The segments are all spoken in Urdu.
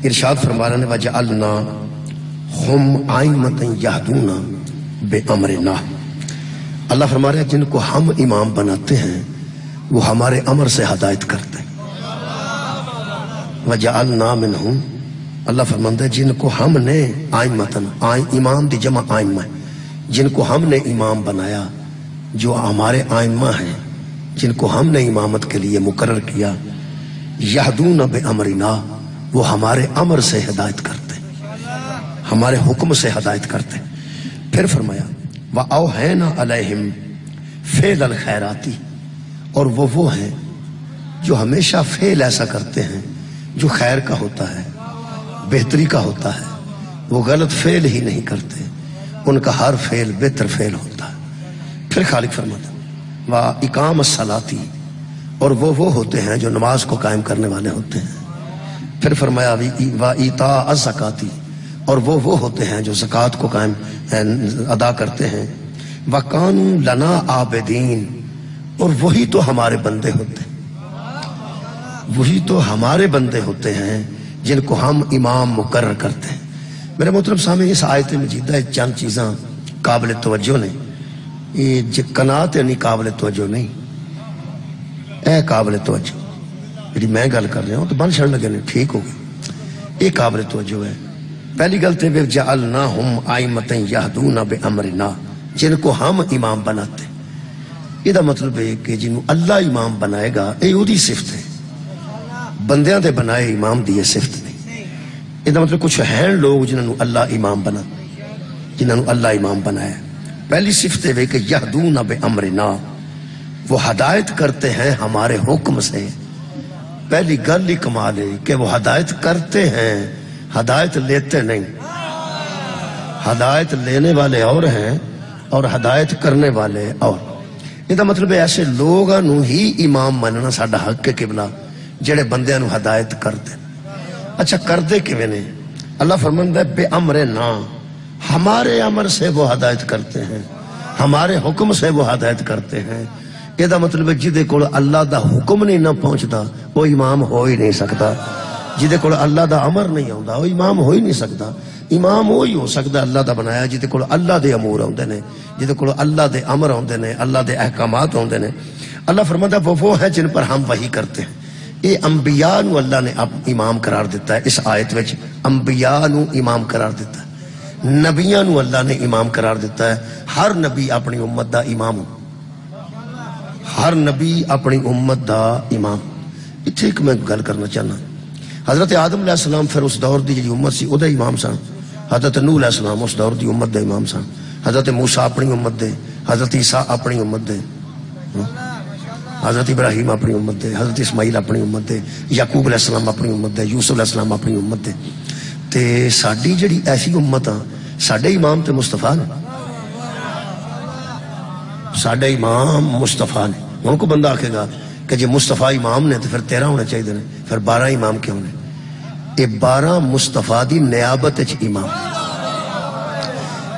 ارشاد فرما رہے ہیں وَجَعَلْنَا هُمْ أَئِمَّةً يَهْدُونَ بِأَمْرِنَا۔ اللہ فرما رہے ہیں جن کو ہم امام بناتے ہیں وہ ہمارے امر سے ہدایت کرتے ہیں۔ وَجَعَلْنَا مِنْهُمْ، اللہ فرماتا ہے جن کو ہم نے امام دی جمع آئمہ ہے، جن کو ہم نے امام بنایا، جو ہمارے آئمہ ہیں، جن کو ہم نے امامت کے لیے مقرر کیا، یہدون بامرنا، وہ ہمارے امر سے ہدایت کرتے ہیں، ہمارے حکم سے ہدایت کرتے ہیں۔ پھر فرمایا وَأَوْحَيْنَا عَلَيْهِمْ فِعْلَ الْخَيْرَاتِ، اور وہ ہیں جو ہمیشہ فعل ایسا کرتے ہیں جو خیر کا ہوتا ہے، بہتری کا ہوتا ہے، وہ غلط فعل ہی نہیں کرتے، ان کا ہر فعل بہتر فعل ہوتا ہے۔ پھر خالق فرماتا وَإِقَامَ الصَّلَاةِ، اور وہ ہوتے ہیں جو نماز کو قائم کرنے والے ہوتے ہیں۔ پھر فرمایا وَإِيتَاءَ الزَّكَاةِ، اور وہ ہوتے ہیں جو زکوٰۃ کو قائم ادا کرتے ہیں۔ وَكَانُوا لَنَا عَابِدِينَ، اور وہی تو ہمارے بندے ہوتے ہیں، وہی تو ہمارے بندے ہوتے ہیں جن کو ہم امام مقرر کرتے ہیں۔ میرے محترم سامنے اس آیت مجیدہ چند چیزاں قابل توجہ نے، یہ قناعت یعنی قابل توجہ نہیں، اے قابل توجہ یعنی میں گل کر رہا ہوں تو بن چھڑ لگے نہیں، ٹھیک ہوگی، یہ قابل توجہ ہے۔ پہلی گل تے وَجَعَلْنَاهُمْ أَئِمَّةً يَهْدُونَ بِأَمْرِنَا، جن کو ہم امام بناتے ہیں۔ یہ مطلب ہے کہ جنہوں اللہ امام بنائے گا یہ وہی صفت ہے، بندیاں دے بنائے امام دی صفت نہیں۔ یہ مطلب کچھ ہیں لوگ جنہوں اللہ امام بنا، جنہوں اللہ امام بنایا۔ پہلی صفت ہے کہ یہدون بامرنا، وہ ہدایت کرتے ہیں ہمارے حکم سے۔ پہلی گل ہی کمال ہے کہ وہ ہدایت کرتے ہیں، ہدایت لیتے نہیں۔ ہدایت لینے والے اور ہیں اور ہدایت کرنے والے اور۔ یہ مطلب ایسے لوگوں ہی امام مننا ساڈا حق ہے قبلہ، جڑے بندیاں نو ہدایت کرتے۔ اچھا کرتے کیویں نے؟ اللہ فرماندا ہے بے امرنا، ہمارے امر سے وہ ہدایت کرتے ہیں، ہمارے حکم سے وہ ہدایت کرتے ہیں۔ یہ مطلب ہے جدے کول اللہ دا حکم نہیں نہ پہنچتا وہ امام ہو ہی نہیں سکتا، جدے کول اللہ دا امر نہیں آندا وہ امام ہو ہی نہیں سکتا۔ امام وہی ہو سکتا اللہ دا بنایا جدے کول اللہ دے امور آندے نے، جدے کول اللہ دے امر آندے نے، اللہ دے احکامات آندے نے۔ اللہ فرماتا ہے وہ ہے جن پر ہم وحی کرتے ہیں۔ یہ انبیاء نو اللہ نے امام قرار دیتا ہے، اس آیت وچ انبیاء نو امام قرار دیتا ہے، نبیاں نو اللہ نے امام قرار دیتا ہے۔ ہر نبی اپنی امت دا امام، ہر نبی اپنی امت دا امام۔ اتھے ایک میں گل کرنا چاہنا، حضرت آدم علیہ السلام پھر اس دور دی جی امت سی او دا امام سن، حضرت نوح علیہ السلام اس دور دی امت دا امام سن، حضرت موسیٰ اپنی امت دے، حضرت عیسیٰ اپنی امت دے، حضرت ابراہیم اپنی امت دے، حضرت اسماعیل اپنی امت دے، یعقوب علیہ السلام اپنی امت دے، یوسف علیہ السلام اپنی امت دے۔ تے ساڈی جڑی ایسی امت آ، ساڈے امام تے مصطفیٰ نے، ساڈے امام مصطفیٰ نے۔ ان کو بندہ آکھے گا کہ جی مصطفیٰ امام نے تو پھر 13 ہونے چاہیے نے، پھر 12 امام کیوں نے؟ یہ 12 مصطفیٰ دی نیابت اچ امام،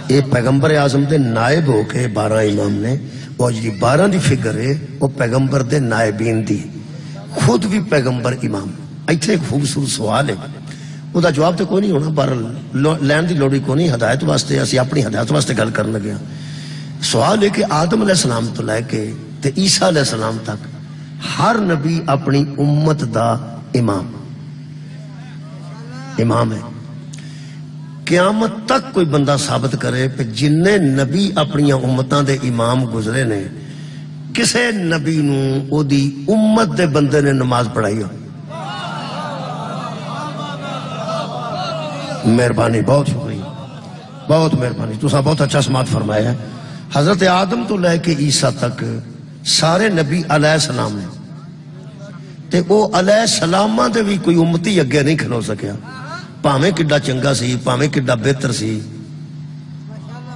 یہ پیغمبر اعظم دے نائب ہو کے 12 امام نے، اور جی 12 دی فگر ہے وہ پیغمبر دے نائبین دی، خود بھی پیغمبر امام۔ ایتھے ایک خوبصورت سوال ہے، وہ دا جواب تو کوئی نہیں ہونا، پر لین دی لوڑی کو نہیں، ہدایت واسطے اسی اپنی ہدایت واسطے گل کرنے لگے ہیں۔ سوال ہے کہ آدم علیہ السلام تو لے کے تے عیسیٰ علیہ السلام تک ہر نبی اپنی امت دا امام ہے۔ قیامت تک کوئی بندہ ثابت کرے کہ جن نبی اپنی امتاں دے امام گزرے نے، کسے نبی نو او دی امت دے بندے نے نماز پڑھائی ہو؟ مہربانی، بہت شکریہ، بہت مہربانی، تساں بہت اچھا سماعت فرمایا ہے۔ حضرت آدم تو لے کے عیسیٰ تک سارے نبی علیہ السلام نے، تے او علیہ السلامہ دے بھی کوئی امتی اگے نہیں کھلو سکیا، پاویں کڈا چنگا سی، پاویں کڈا بہتر سی،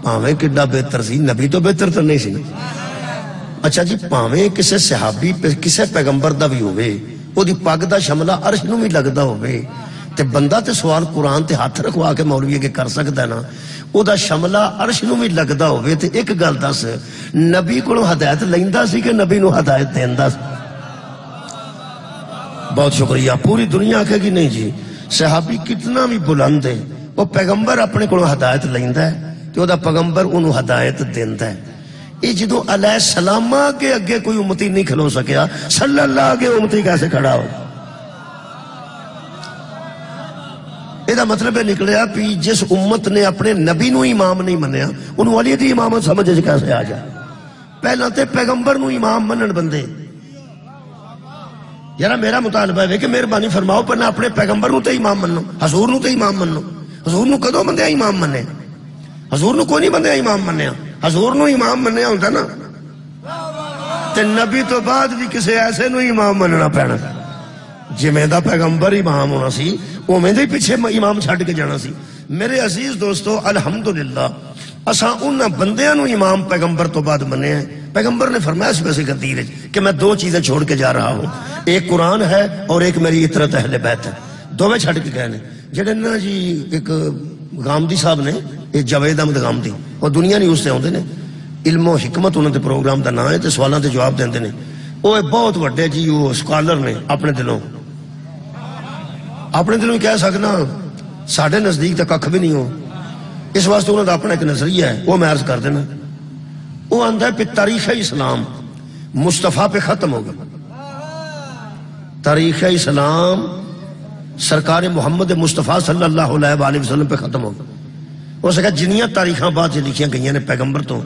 پاویں کڈا بہتر سی، نبی تو بہتر تو نہیں سی۔ اچھا جی پاویں کسے صحابی کسے پیغمبر دا بھی ہوئے، او دی پگ دا شملہ عرش نو بھی لگدا ہوئے، تے بندہ تے سوال قرآن تے ہاتھ رکھوا کے مولوی اگے کر سکتا ہے نا، او دا شملہ عرش نو بھی لگدا ہوئے، تے ایک گل دس، نبی کولوں ہدایت لیندا سی کہ نبی نو ہدایت دیندا سی؟ بہت شکریہ۔ پوری دنیا کہے گی نہیں جی صحابی کتنا بھی بلند ہے وہ پیغمبر اپنے کو ہدایت لیندا ہے کہ وہ دا پیغمبر انہوں ہدایت دیندا ہے. یہ جدو علیہ السلام کے اگے کوئی امتی نہیں کھلو سکیا صلی اللہ کے امتی کیسے کھڑا ہو. یہ مطلب نکلیا کہ جس امت نے اپنے نبی نو امام نہیں منیا انہوں علی دی امامت سمجھے کیسے آ جائے. پہلا تے پیغمبر نو امام منن بندے. یارا میرا مطالبہ ہے کہ مہربانی فرماؤ پر نہ اپنے پیغمبر نو تے امام منو حضور نو تے امام منو. حضور نو کدو بندے امام منے؟ حضور نو کوئی نہیں بندے امام منیا. حضور نو امام منیا ہوتا نا تے نبی تو بعد بھی کسے ایسے نو امام مننا پینا. جی میں دا پیغمبر امام ہونا سی وہ میں دے پیچھے امام چھڑ کے جانا سی. میرے عزیز دوستو الحمدللہ اساں انہاں بندیاں نو امام پیغمبر تو بعد منے ہیں. پیغمبر نے فرمایا اس ویسے غدیر کہ میں دو چیزیں چھوڑ کے جا رہا ہوں, ایک قرآن ہے اور ایک میری اطرت اہل بیت ہے. دو میں چھڑ کے گئے نے. جڑے نا جی ایک غامدی صاحب نے یہ جاوید احمد غامدی وہ دنیا نہیں اس سے آتے نے علم و حکمت انہوں نے پروگرام کا نام ہے تو سوالوں کے جواب دیں نے. وہ بہت وڈے جی وہ سکالر نے اپنے دلوں کہہ سکنا ساڑھے نزدیک تک کھ بھی نہیں ہو. اس واسطے انہوں نے اپنا ایک نظریہ ہے وہ میں عرض کر دینا. وہ آندہ ہے پہ تاریخ اسلام مصطفیٰ پہ ختم ہوگا. تاریخ اسلام سرکار محمد مصطفیٰ صلی اللہ علیہ وسلم پہ ختم ہوگا. وہ سکتا جنیاں تاریخاں بعد سے لکھیاں گئیاں نے پیغمبر تو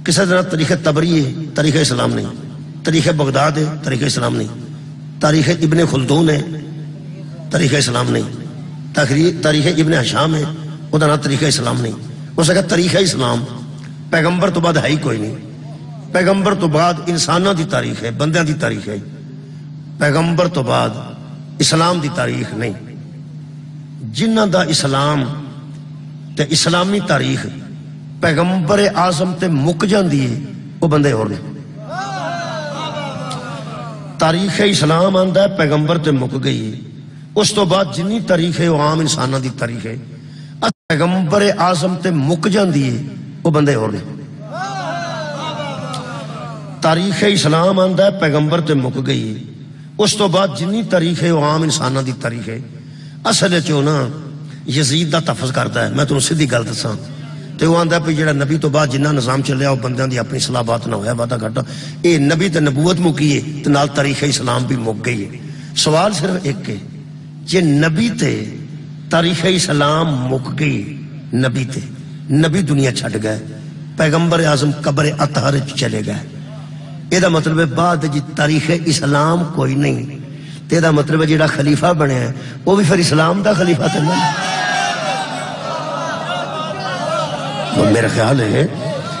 کسی طرح تاریخ تبری ہے تاریخ اسلام نہیں, تاریخ بغداد ہے تاریخ اسلام نہیں, تاریخ ابن خلدون ہے تاریخ اسلام نہیں, تاریخ ابن حشام ہے وہ نام تاریخ اسلام نہیں. وہ سکتا تاریخ اسلام پیغمبر تو بعد ہے ہی کوئی نہیں. پیغمبر تو بعد انسانہ دی تاریخ ہے بندیاں دی تاریخ ہے. پیغمبر تو بعد اسلام دی تاریخ نہیں. جنہ دا اسلام تے اسلامی تاریخ پیغمبر اعظم تے مک جاندی ہے وہ بندے اور نہیں. تاریخ اسلام آندہ ہے پیغمبر تے مک گئی ہے. اس تو بعد جنی تاریخ ہے وہ عام انسانہ دی تاریخ ہے. پیغمبر اعظم تے مک جاندی ہے وہ بندے اور نہیں. تاریخ اسلام آندہ ہے پیغمبر تے مک گئی ہے. اس تو بعد جنی تاریخ ہے وہ عام انسانہ دی تاریخ ہے. اصل چونا یزید دا تفظ کرتا ہے. میں تمہیں سیدھی گل دساں تے وہ آندہ ہے پہ جڑا نبی تو بعد جنہ نظام چلیا وہ بندیاں دی اپنی صلاح بات نہ ہویا وعدہ گھٹا. اے نبی تے نبوت مکی ہے تے نال تاریخ اسلام بھی مک گئی ہے. سوال صرف ایک ہے جے نبی تے تاریخ اسلام مک گئی نبی دنیا چھڑ گئے پیغمبر اعظم قبر اطہر چلے گئے. یہ دا مطلب ہے بعد جی تاریخ اسلام کوئی نہیں. تے دا مطلب ہے جیڑا خلیفہ بنے ہیں وہ بھی پھر اسلام دا خلیفہ تھا. میرا خیال ہے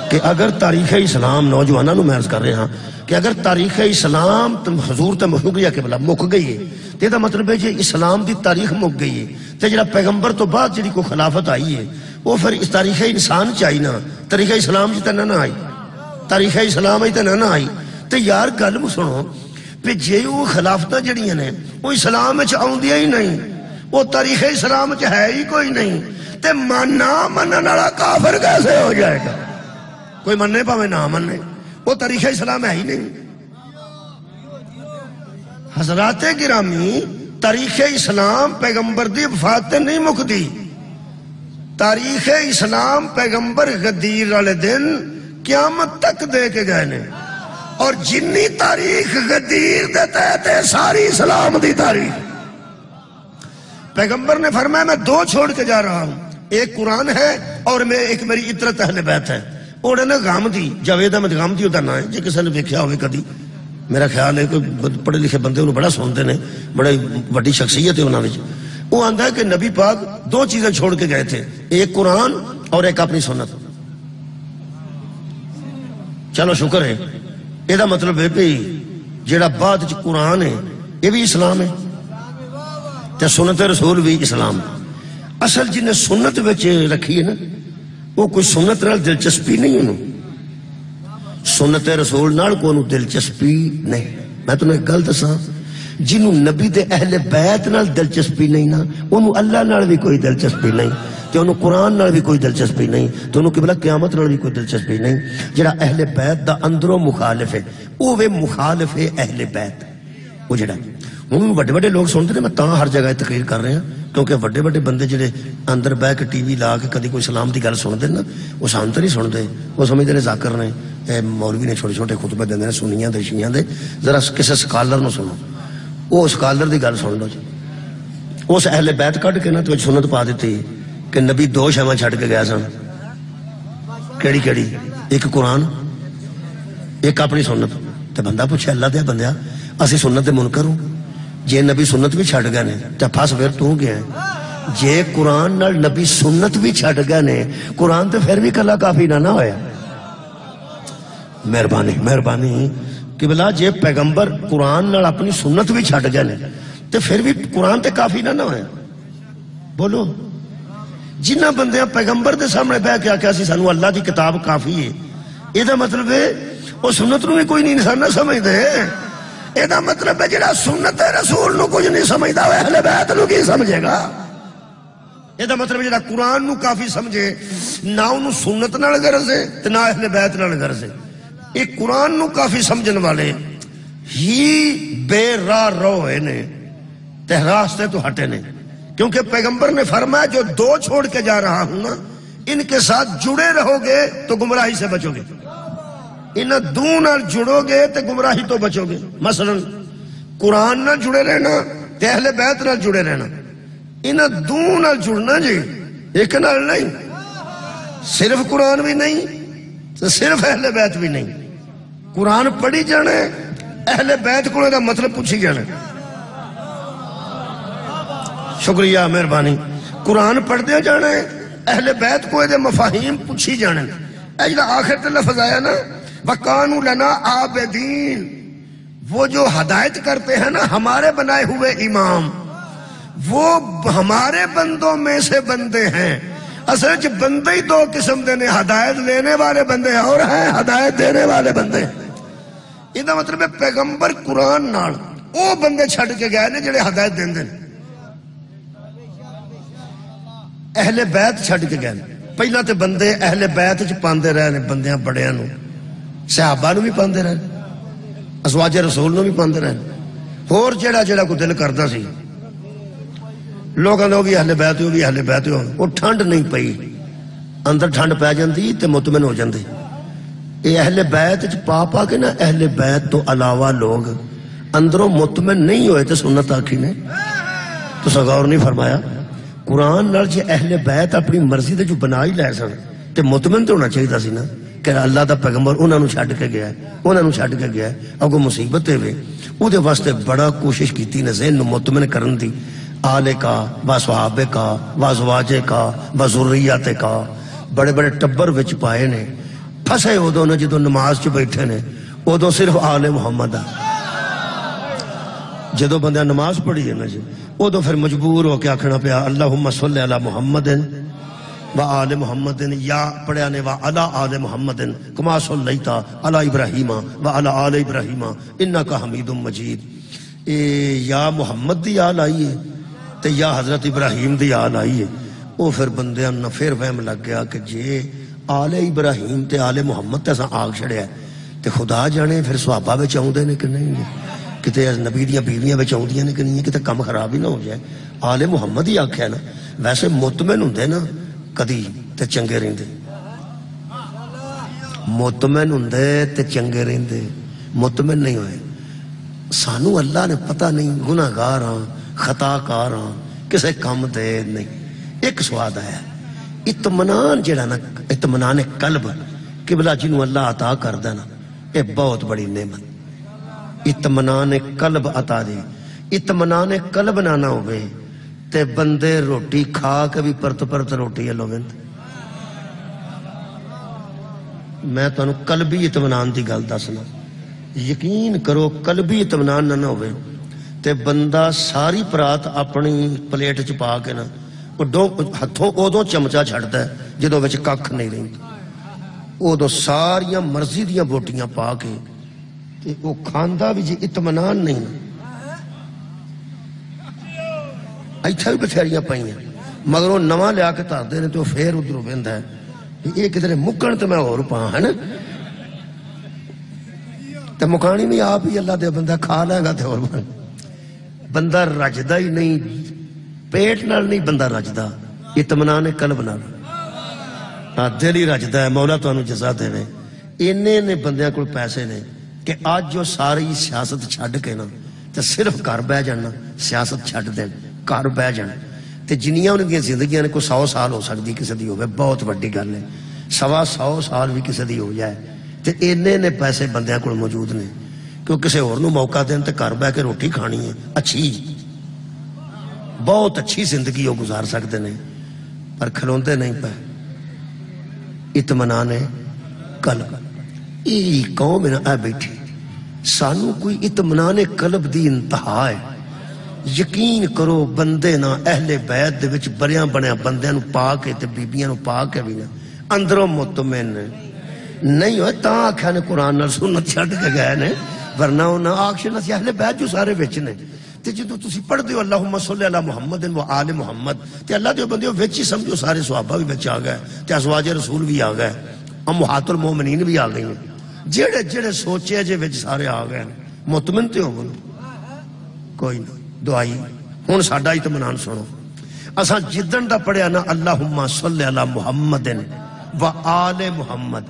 کہ اگر تاریخ اسلام نوجوانوں میں عرض کر رہے ہیں کہ اگر تاریخ اسلام حضور تے محمدیہ کے بلا مک گئی ہے تے دا مطلب ہے جی اسلام دی تاریخ مک گئی ہے تے جڑا پیغمبر تو بعد جڑی کو خلافت آئی ہے وہ پھر اس تاریخ انسان چاہیے نا. تاریخ اسلام جی نہ آئی تاریخ اسلام ہی نہ آئی. تے یار گل سنو پہ جے وہ خلافتاں جڑیاں نے وہ اسلام وچ آوندیاں ہی نہیں وہ تاریخ اسلام وچ ہے ہی کوئی نہیں تے نہ منن والا کافر کیسے ہو جائے گا؟ کوئی مننے پاوے نہ مننے وہ تاریخ اسلام ہے ہی نہیں. حضرات گرامی تاریخ اسلام پیغمبر دی وفات تے نہیں مکتی. تاریخ اسلام پیغمبر غدیر والے دن قیامت تک دے کے گئے نے اور جنی تاریخ غدیر دیتا ہے ساری اسلام دی تاریخ. پیغمبر نے فرمایا میں دو چھوڑ کے جا رہا ہوں, ایک قرآن ہے اور میں ایک میری اطرت اہل بیت ہے. اور نا غامدی جاوید احمد غامدی ہوتا نا ہے جی کسی نے دیکھا ہوئے کدی میرا خیال ہے کہ پڑھے لکھے بندے انہوں بڑا سنتے ہیں بڑے بڑی شخصیت ہے انہوں نے. وہ آندہ ہے کہ نبی پاک دو چیزیں چھوڑ کے گئے تھے, ایک قرآن اور ایک اپنی سنت. چلو شکر ہے. یہ دا مطلب ہے کہ جیڑا بعد قرآن ہے یہ بھی اسلام ہے تے سنت رسول بھی اسلام. اصل جنہیں سنت بچے رکھی ہے نا وہ کوئی سنت نال دلچسپی نہیں انہوں سنت رسول نال کو دلچسپی نہیں. میں تمہیں گل دساں جنہوں نبی دے اہل بیت نال دلچسپی نہیں نا انہوں اللہ نال بھی کوئی دلچسپی نہیں تے انہوں قرآن نال بھی کوئی دلچسپی نہیں تے انہوں قبلہ قیامت نال بھی کوئی دلچسپی نہیں. جڑا اہل بیت دا اندروں مخالف ہے وہ مخالف ہے اہل بیت. وہ جڑا ہوں وڈے وڈے لوگ سنتے ہیں، میں تاں ہر جگہ تقریر کر رہا کیونکہ وڈے وڈے بندے جڑے اندر بہ کے ٹی وی لا کے کدی کوئی اسلام کی گل سنتے نا، وہ سان تو نہیں سنتے، وہ سمجھتے ہیں ذاکر نے مولوی نے چھوٹے چھوٹے خطبے دے سنیاں دے شیعیاں دے، ذرا کسی سکالر نو سنو، وہ سکالر دی گل سن لو جی۔ اس اہل بیت کڈ کے نا تو سنت پا دیتی کہ نبی دو شیواں چھڈ کے گیا سن، کیڑی کیڑی؟ ایک قرآن، ایک اپنی سنت۔ تو بندہ پوچھے اللہ دیا بندیا اسی سنت دے منکر ہوں، جے نبی سنت بھی چھڈ گئے نے تے پھس پھر تو گیا، جے قرآن نال نبی سنت بھی چھڈ گئے نے، قرآن تے پھر بھی کلا کافی نہ ہویا۔ مہربانی مہربانی کہ بلا جے پیغمبر قرآن نال اپنی سنت بھی چھڈ گئے نے تے پھر بھی قرآن تے کافی نہ ہویا۔ بولو جنہ بندیاں پیغمبر دے سامنے بہ کے آکھیا سی سانو اللہ دی کتاب کافی ہے، یہ دا مطلب ہے وہ سنت نو بھی کوئی نہیں انسان نہ سمجھ دے، یہ دا مطلب ہے جڑا سنت رسول نو کچھ نہیں سمجھدا وہ اہل بیت نو کی سمجھے گا؟ یہ دا مطلب جڑا قرآن نو کافی سمجھے نہ انہوں سنت نال غرض ہے تے نہ اہل بیت نال غرض ہے، ایک قرآن نو کافی سمجھن والے ہی بے راہ روئے نے تے راستے تو ہٹے نے، کیونکہ پیغمبر نے فرمایا جو دو چھوڑ کے جا رہا ہوں نا ان کے ساتھ جڑے رہو گے تو گمراہی سے بچو گے، ان دو نال جڑو گے تو گمراہی تو بچو گے۔ مثلا قرآن نال جڑے رہنا تے اہل بیت نال جڑے رہنا، ان دو نال جڑنا جی، ایک نال نہیں، صرف قرآن بھی نہیں تو صرف اہل بیت بھی نہیں، قرآن پڑھی جانے اہل بیت کو دا مطلب پوچھی جانے۔ شکریہ مہربانی، قرآن پڑھتے جانے اہل بیت کو دے مفاہیم پوچھی جانے۔ اے جڑا آخر تے لفظ آیا نا وَقَانُوا لَنَا عَابِدِينَ، وہ جو ہدایت کرتے ہیں نا ہمارے بنائے ہوئے امام، وہ ہمارے بندوں میں سے بندے ہیں۔ اصل چ بندے ہی دو قسم دے نے، ہدایت لینے والے بندے اور ہیں ہدایت دینے والے بندے۔ یہ دا مطلب ہے پیغمبر قرآن نال او بندے چھڈ کے گئے نے جڑے ہدایت دیندے نے، اہل بیت چھڈ کے گئے۔ پہلا تے بندے اہل بیت چ پاندے رہے نے، بندیاں بڑیاں نو، صحابہ نو بھی پاندے رہے، ازواج رسول نو بھی پاندے رہے، اور جڑا جڑا کو دل کردا سی لوگاں نے وہ بھی اہل بیت ہو، بھی اہل بیت ہو۔ وہ ٹھنڈ نہیں پئی، اندر ٹھنڈ پی جاندی تے مطمئن ہو جاندے۔ یہ اہل بیت چ پا پا کے نا اہل بیت تو علاوہ لوگ اندروں مطمئن نہیں ہوئے تے سنت آکھی نے تو غور نہیں فرمایا۔ قرآن نال جے اہل بیت اپنی مرضی دے جو بنا ہی لے سن تے مطمئن تو ہونا چاہیے سی نا کہ اللہ دا پیغمبر انہاں نو چھڈ کے گیا ہے، انہاں نو چھڈ کے گیا ہے، اگوں مصیبت ہوے او دے واسطے بڑا کوشش کیتی نے ذہن نو مطمئن کرن دی، آلے کا و صحابے کا و ازواجے کا و ذریات کا، بڑے بڑے ٹبر وچ پائے نے۔ پھسے ادوں نے جدوں نماز چ بیٹھے نے ادوں صرف آل محمد آ، جدوں بندہ نماز پڑھی ہے نا جی ادوں پھر مجبور ہو کے آکھنا پیا اللہم صلی علی محمد و آل محمد، یا پڑھیا نے و علی آل محمد کما صلیت علی ابراہیم و علی آل ابراہیم انک حمید مجید۔ یا محمد دی آل آئی ہے تے یا حضرت ابراہیم دی آل آئی ہے، وہ پھر بندیاں نہ پھر وہم لگ گیا کہ جے آل ابراہیم تے آل محمد تے اساں آگ چھڑیا ہے تے خدا جانے پھر صحابہ وچ آوندے نے کہ نہیں، کتے نبی دیاں بیویاں وچ آوندیاں نے کہ نہیں، کتے کم خراب ہی نہ ہو جائے۔ آل محمد ہی آکھیا نا، ویسے مطمئن ہوندے نا کدی تے چنگے رہندے، مطمئن ہوندے تے چنگے رہندے، مطمئن نہیں ہوئے۔ سانو اللہ نے پتہ نہیں، گناہ گار ہاں، خطا کار ہاں، کسے کام دے نہیں۔ ایک سواد آیا اطمینان جڑا نا، اطمینان قلب قبلہ جنوں اللہ عطا کر دینا، یہ بہت بڑی نعمت، اطمینان قلب عطا دی۔ اطمینان قلب نہ ہوئے تے بندے روٹی کھا کے بھی پرت پرت روٹی لوگن۔ میں تانوں قلبی اطمینان دی گل دسنا، یقین کرو قلبی اطمینان نہ ہوئے تے بندہ ساری پرات اپنی پلیٹ چ پا کے نا ہتھوں ادوں چمچا چھڑتا ہے جدوں وچ ککھ نہیں رہی، ادوں ساریاں مرضی دیاں بوٹیاں پا کے تے وہ کھاندا بھی جی اطمینان نہیں۔ ایتھے بھی بتھیریاں پائیاں مگر وہ نواں لیا کے تارتے ہیں تو پھر ادھروں ویندا ہے یہ کدھر مکن تے میں اور پاں ہے نا، تے مکانی بھی آپ ہی اللہ دے بندہ کھا لے گا تے اور بن۔ بندہ رجدا ہی نہیں، پیٹ نال نہیں بندہ رجدا، اطمینان قلب نال، دل ہی رجدا ہے۔ مولا تانوں جزا دے۔ اینے نے بندیاں کول پیسے نے کہ آج جو ساری سیاست چھڈ کے نا تے صرف گھر بہ جانا، سیاست چھڈ دین، گھر بہ جان تے جنیاں انہاں دیاں زندگیاں نے کوئی 100 سال ہو سکتی کسی دی ہوے، بہت وڈی گل ہے، 100 سال بھی کسی دی ہو جائے تے اینے نے پیسے بندیاں کول موجود نے کہ وہ کسی اور نو موقع دین تے گھر بہ کے روٹی کھانی ہے، اچھی بہت اچھی زندگی وہ گزار سکتے ہیں، پر کھلوندے نہیں پے۔ اطمینان قلب، یہ قوم ہے نا اے بیٹھی، سانو کوئی اطمینان قلب دی انتہا ہے۔ یقین کرو بندے نا اہل بیت دے وچ بڑیاں بڑیاں بندیاں نو پا کے تے بیبیاں نو پا کے بھی نا اندروں مطمئن نہیں ہوئے، تاں آکھیا نے قرآن نال سنت چھڈ کے گئے نے، ورنہ انہاں آکھنا سی اہل بیت جو سارے وچ نے۔ تے جدوں تسی پڑھ دیو اللہم صلی علی محمد و آل محمد تے اللہ دیو بندیو وچ ہی سمجھو سارے صحابہ بھی وچ آ گئے تے ازواج رسول بھی آ گئے، امہات المومنین بھی آ گئی، جڑے جڑے سوچے جے وچ سارے آ گئے، مطمئن تے ہو کوئی نہیں۔ دعائی ہن ساڈا اطمینان سنو، اساں جدن دا پڑھیا نا اللہم صلی علی محمد و آل محمد،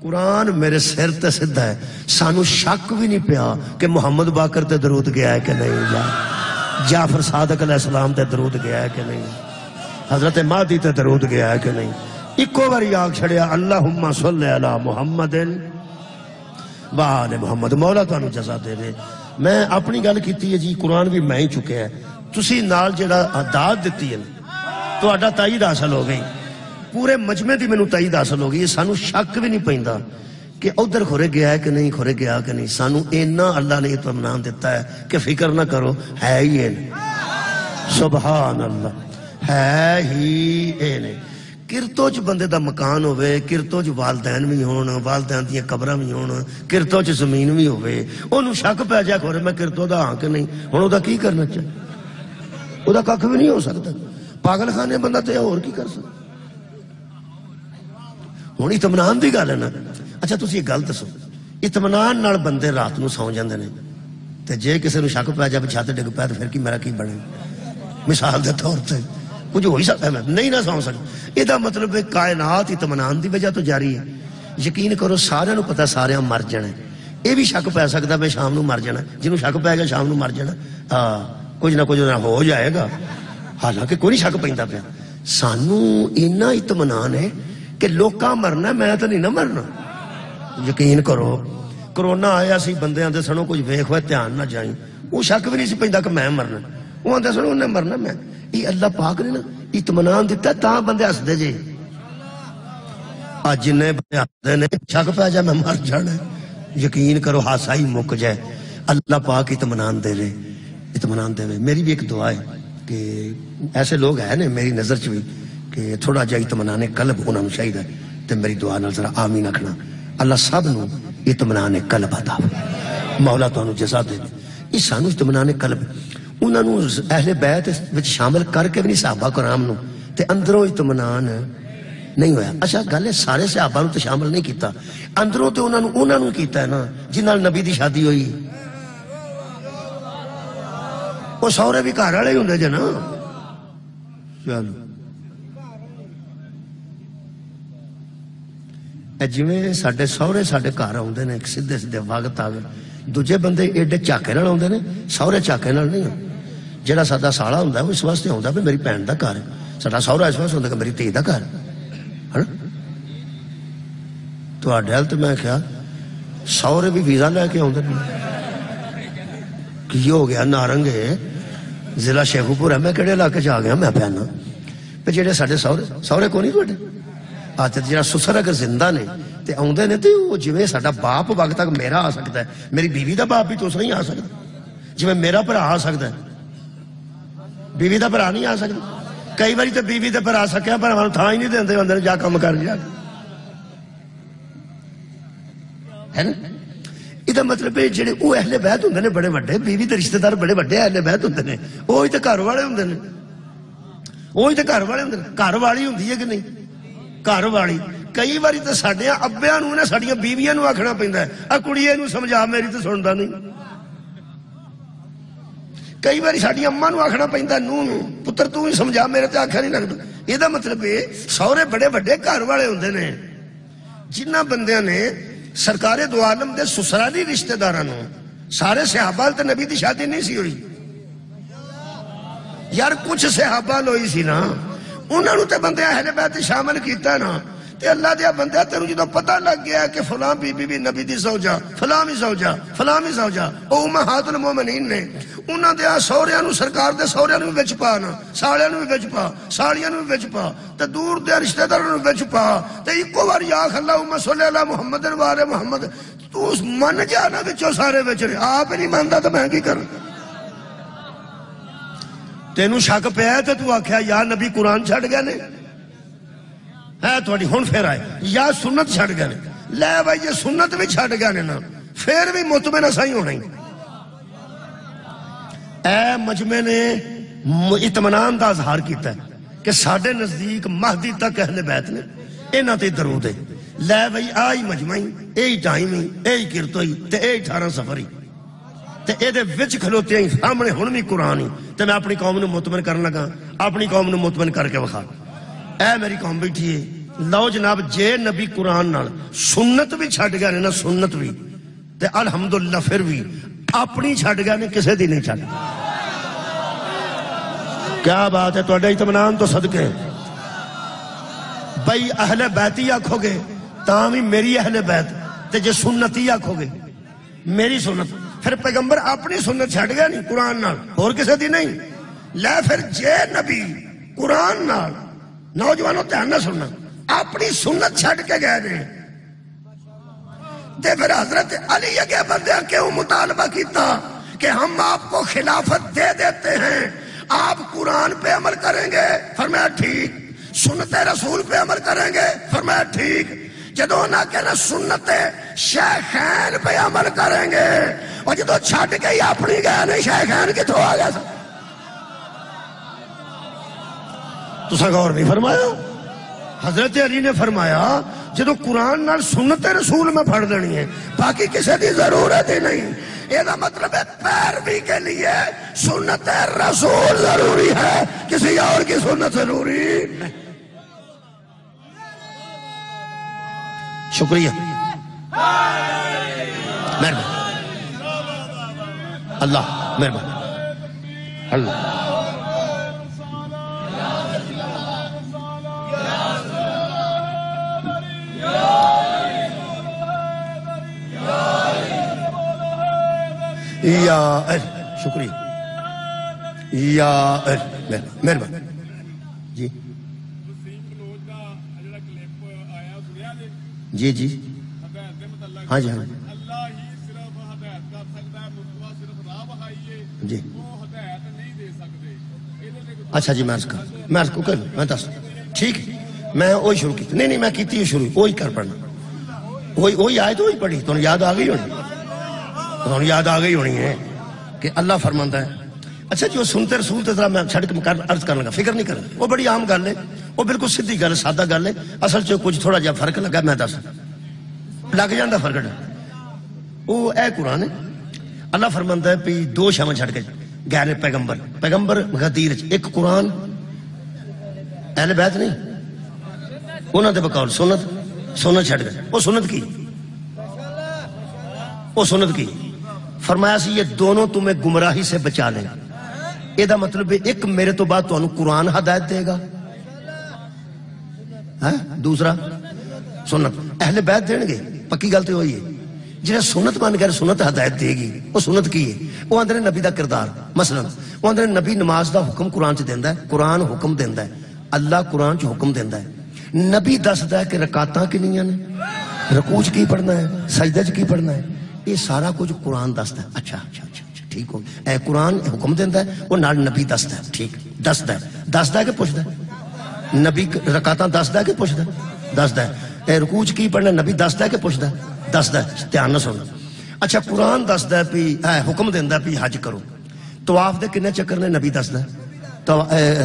قرآن میرے سر تے سدھا ہے، سانو شک بھی نہیں پیا کہ محمد باقر تے درود گیا ہے کہ نہیں، جعفر صادق علیہ السلام تے درود گیا ہے کہ نہیں، حضرت مہدی تے درود گیا ہے کہ نہیں، اکو باری آگ چھڑیا اللہم صلی علی محمد و آل محمد۔ مولا تانوں جزا دے دے۔ میں اپنی گل کیتی ہے جی، قرآن بھی میں ہی چکے ہے، تسی نال جڑا داد دیتی ہے تو اڈا تائید حاصل ہو گئی، پورے مجمع دی مینوں تائید حاصل ہو گئی، سانو شک بھی نہیں پیندا کہ ادھر کھورے گیا ہے کہ نہیں، کھورے گیا کہ نہیں، سانو اینا اللہ نے اطمینان دیتا ہے کہ فکر نہ کرو، ہے ہی اے سبحان اللہ، ہے ہی اے۔ کرتو چ بندے دا مکان ہوئے، کرتو چ والدین بھی ہون، والدین دیاں قبراں بھی ہون، کرتو چ زمین بھی ہوئے، انہوں شک پہ جائے کھورے میں کرتو دا ہاں کہ نہیں، ہن او دا کی کرنا چاہیے، او دا ککھ بھی نہیں ہو سکتا، پاگل خانے بندہ تے اور کی کر سکتا۔ ہن اطمینان دی گل ہے نا۔ اچھا تسی یہ گل دسو، اطمینان نال بندے رات نو سو جاندے نے تے جے کسی نو شک پہ جائے چھت ڈگ پے تے پھر کی میرا کی بنے، مثال دے طور تے کچھ ہو ہی سکتا ہے، نہیں نہ سو سکتا۔ یہ مطلب ہے کائنات اطمینان دی وجہ تو جاری ہے۔ یقین کرو سارے نو پتا سارے مر جانا، یہ بھی شک پی سکتا میں شام نو مر جانا، جنہوں شک پی گیا شام نو مر جانا، کچھ نہ کچھ ہو جائے گا، حالانکہ کوئی نہیں شک پیندا پیا۔ سانو اینا اطمینان ہے کہ لوکاں مرنا، میں تو نہیں نہ مرنا۔ یقین کرو کرونا آیا سی، بندے آندے سنو کچھ ویکھ ہوئے دھیان نہ جائیں، وہ شک بھی نہیں سی پیندا کہ میں مرنا، وہ آندے سنو انہیں مرنا میں۔ یہ اللہ پاک نے نا اطمینان دیتا ہے، تاں بندے ہس دے جے۔ آج جنہیں بندے ہس دے نے شک پہ جائے میں مر جانا، یقین کرو ہاسا ہی مک جائے۔ اللہ پاک اطمینان دے رہے، اطمینان دے رہے۔ میری بھی ایک دعا ہے کہ ایسے لوگ ہیں نا میری نظر چ بھی کہ تھوڑا جا اطمینان قلب انہوں نے چاہیے، تو میری دعا نال ذرا آمین آکھنا، اللہ سب نو اطمینان قلب عطا مولا تانوں جزا دے۔ یہ سانو اطمینان قلب انہوں نے اہل بیت وچ شامل کر کے بھی نہیں صحابہ کرام نو تے اندروں اطمینان نہیں ہویا۔ اچھا گل ہے سارے صحابہ نو تے شامل نہیں کیتا، اندروں تے انہوں نے کیتا ہے نا جنہاں نبی دی شادی ہوئی، وہ سورے بھی گھر والے ہی ہوندے جے نا۔ چلو جویں ساڈے سورے ساڈے گھر آوندے نے سیدھے سیدھے وقت آ گئے، دوجے بندے ایڈے چاکے نال آوندے نے، سورے چاکے نال نہیں۔ جڑا ساڈا سالا ہوندا ہے وہ اس واسطے ہوندا بھی میری بہن دا گھر ہے، ساڈا سورا اس واسطے ہوندا کہ میری دھی دا گھر ہے۔ تواڈے ہل تے میں کہیا سورے بھی ویزا لے کے آوندے نے، کی ہو گیا نارنگے ضلع شیخوپور ہے، میں کہڑے علاقے چ آ گیا میں پہنا پہ جڑے ساڈے سورے کو نہیں تواڈے آج جڑا سسر اگر زندہ نے تے آوندے نے تے وہ جویں ساڈا باپ وقت تک میرا آ سکتا ہے، میری بیوی دا باپ بھی تو اس نہیں آ سکتا، جویں میرا بھرا آ سکتا ہے بیوی دا بھرا نہیں آ سکتا۔ کئی باری تو بیوی دے بھرا سکیا پر ہمیں تھان ہی نہیں دیندے اندر جا کام کر جا ہے نا۔ یہ مطلب ہے جڑے وہ اہل بیت ہوندے نے بڑے بڑے، بیوی دے رشتہ دار بڑے بڑے اہل بیت ہوندے نے، وہی تے گھر والے ہوندے نے، وہی تے گھر والے ہوندے نے۔ گھر والی ہوندی ہے کہ نہیں؟ گھر والی کئی باری تو ساڈے ابیاں نوں نا ساڈیاں بیویاں نوں آکھنا پیندا ہے، آ کڑیے نوں سمجھا میری تے سندا نہیں۔ کئی باری ساڈی اماں نوں آکھنا پیندا نوں نوں پتر تو ہی سمجھا میرے تے آکھیا نہیں لگدا. یہ مطلب ہے سورے بڑے بڑے گھر والے ہوندے نے جنہاں بندیاں نے سرکار دو عالم دے سسرالی رشتہ داراں نوں سارے صحابہ تے نبی دی شادی نہیں سی ہوئی یار کچھ صحابہ ہوئی سی نا انہاں نوں تے بندے اہل بیت شامل کیتا نا تے اللہ دیا بندہ تینوں جدوں پتہ لگ گیا کہ فلاں بی بی بھی نبی دی زوجہ فلاں بھی زوجہ فلاں بھی زوجہ او امہات المومنین نے انہاں دے سہریاں نوں سرکار دے سہریاں نوں وچ پا نا سالیاں نوں وچ پا سالیاں نوں وچ پا تے دور دے رشتہ داراں نوں وچ پا تے اکو واری آکھ اللہم صلی علی محمد و آل محمد تو من جانا وچوں سارے وچ آپ نہیں مندا تے میں کی کروں تینوں شک پیا تے تو آکھیا یا نبی قرآن چھڈ گئے نے ہے تھوڑی ہن پھر آئے یا سنت چھڈ گئے نے لے بھائی یہ سنت بھی چھڈ گئے نے نا پھر بھی مطمئن اساں ہونا ہی اے مجمع نے اطمینان دا اظہار کیتا ہے کہ ساڈے نزدیک مہدی تک اہل بیت نے انہاں تے درود ہے لے بھائی آئی مجمعی اے ٹائم ہی اے کرتوئی تے اے 18 سفری تے اے دے وچ کھلوتے ہیں سامنے ہن بھی قرآن ہی تے میں اپنی قوم نوں مطمئن کرن لگا اپنی قوم نوں مطمئن کر کے وکھا اے میری قوم بیٹھی ہے لو جناب جے نبی قرآن نال سنت بھی چھڈ گئے نے نا سنت بھی تے الحمدللہ پھر بھی اپنی چھڈ گئے نے کسے دی نہیں چھڈ کیا بات ہے تہاڈا اطمینان تو صدقے بھائی اہل بیتی آکھو گے تاں بھی میری اہل بیت تے جے سنتی آکھو گے میری سنت پھر پیغمبر اپنی سنت چھڈ گئے نہیں قرآن نال اور کسے دی نہیں لے پھر جے نبی قرآن نال نوجوانوں دھیان نہ سننا اپنی سنت چھڈ کے گئے نے تے پھر حضرت علی اگے بندے کیوں مطالبہ کیتا کہ ہم آپ کو خلافت دے دیتے ہیں آپ قرآن پہ عمل کریں گے فرمایا ٹھیک سنت رسول پہ عمل کریں گے فرمایا ٹھیک جدو نہ کہنا سنت شیخین پہ عمل کریں گے اور جدو چھڈ کے ہی اپنی گئے نہیں شیخین کتوں آ گیا تساں غور نہیں فرمایا حضرت علی نے فرمایا جدو قرآن نال سنت رسول میں پڑھ دینی ہے باقی کسی دی ضرورت ہی نہیں یہ مطلب ہے پیروی کے لیے سنت رسول ضروری ہے کسی اور کی سنت ضروری نہیں شکریہ مہربان اللہ مہربان اللہ یا شکریہ یا مہربان جی جی جی ہاں جی ہاں جی اچھا جی میں دس ٹھیک میں وہی شروع کی نہیں میں کیتی شروع وہی کر پڑھنا وہی آئے تو وہی پڑھی تو یاد آ گئی ہونی یاد آ گئی ہونی ہے کہ اللہ فرماتا ہے اچھا جو سنتے رسول تے ذرا میں چھڑ کے عرض کرنے لگا فکر نہیں کرنا وہ بڑی عام گل ہے وہ بالکل سیدھی گل سادہ گل ہے اصل چ کچھ تھوڑا جہا فرق لگا میں دس لگ جاندہ فرق وہ اے قرآن ہے اللہ فرماتا ہے پی دو شامل چھڑ کے گئے پیغمبر غدیر ایک قرآن اہل بیت نہیں انہوں نے بقول سنت چھڑ گئے وہ سنت کی فرمایا سی یہ دونوں تمہیں گمراہی سے بچا لیں یہ دا مطلب ایک میرے تو بعد تو انہوں قرآن ہدایت دے گا دوسرا سنت اہل بیت دیں گے پکی گل تو ہوئی ہے جنہیں سنت مان کر سنت ہدایت دے گی وہ سنت کی ہے وہ اندر نبی دا کردار مثلا وہ اندر نبی نماز دا حکم قرآن چ دیندہ ہے قرآن حکم دیندہ ہے اللہ قرآن چ حکم دیندہ ہے نبی دستا ہے کہ رکعتاں کنیاں نے رکوع چ کی پڑھنا ہے سجدہ چ کی پڑھنا ہے یہ سارا کچھ قرآن دستا ہے اچھا ٹھیک ہو اے قرآن حکم دیندہ ہے وہ نال نبی دستا ہے ٹھیک دستا ہے کہ پوچھتا ہے نبی رکعتاں دستا ہے کہ پوچھتا ہے دستا ہے اے رکوع چ کی پڑھنا نبی دستا ہے کہ پوچھتا ہے دستا ہے دھیان نہ سننا اچھا قرآن دستا ہے پی حکم دیندہ ہے پی حج کرو طواف دے کنے چکر نے نبی دستا ہے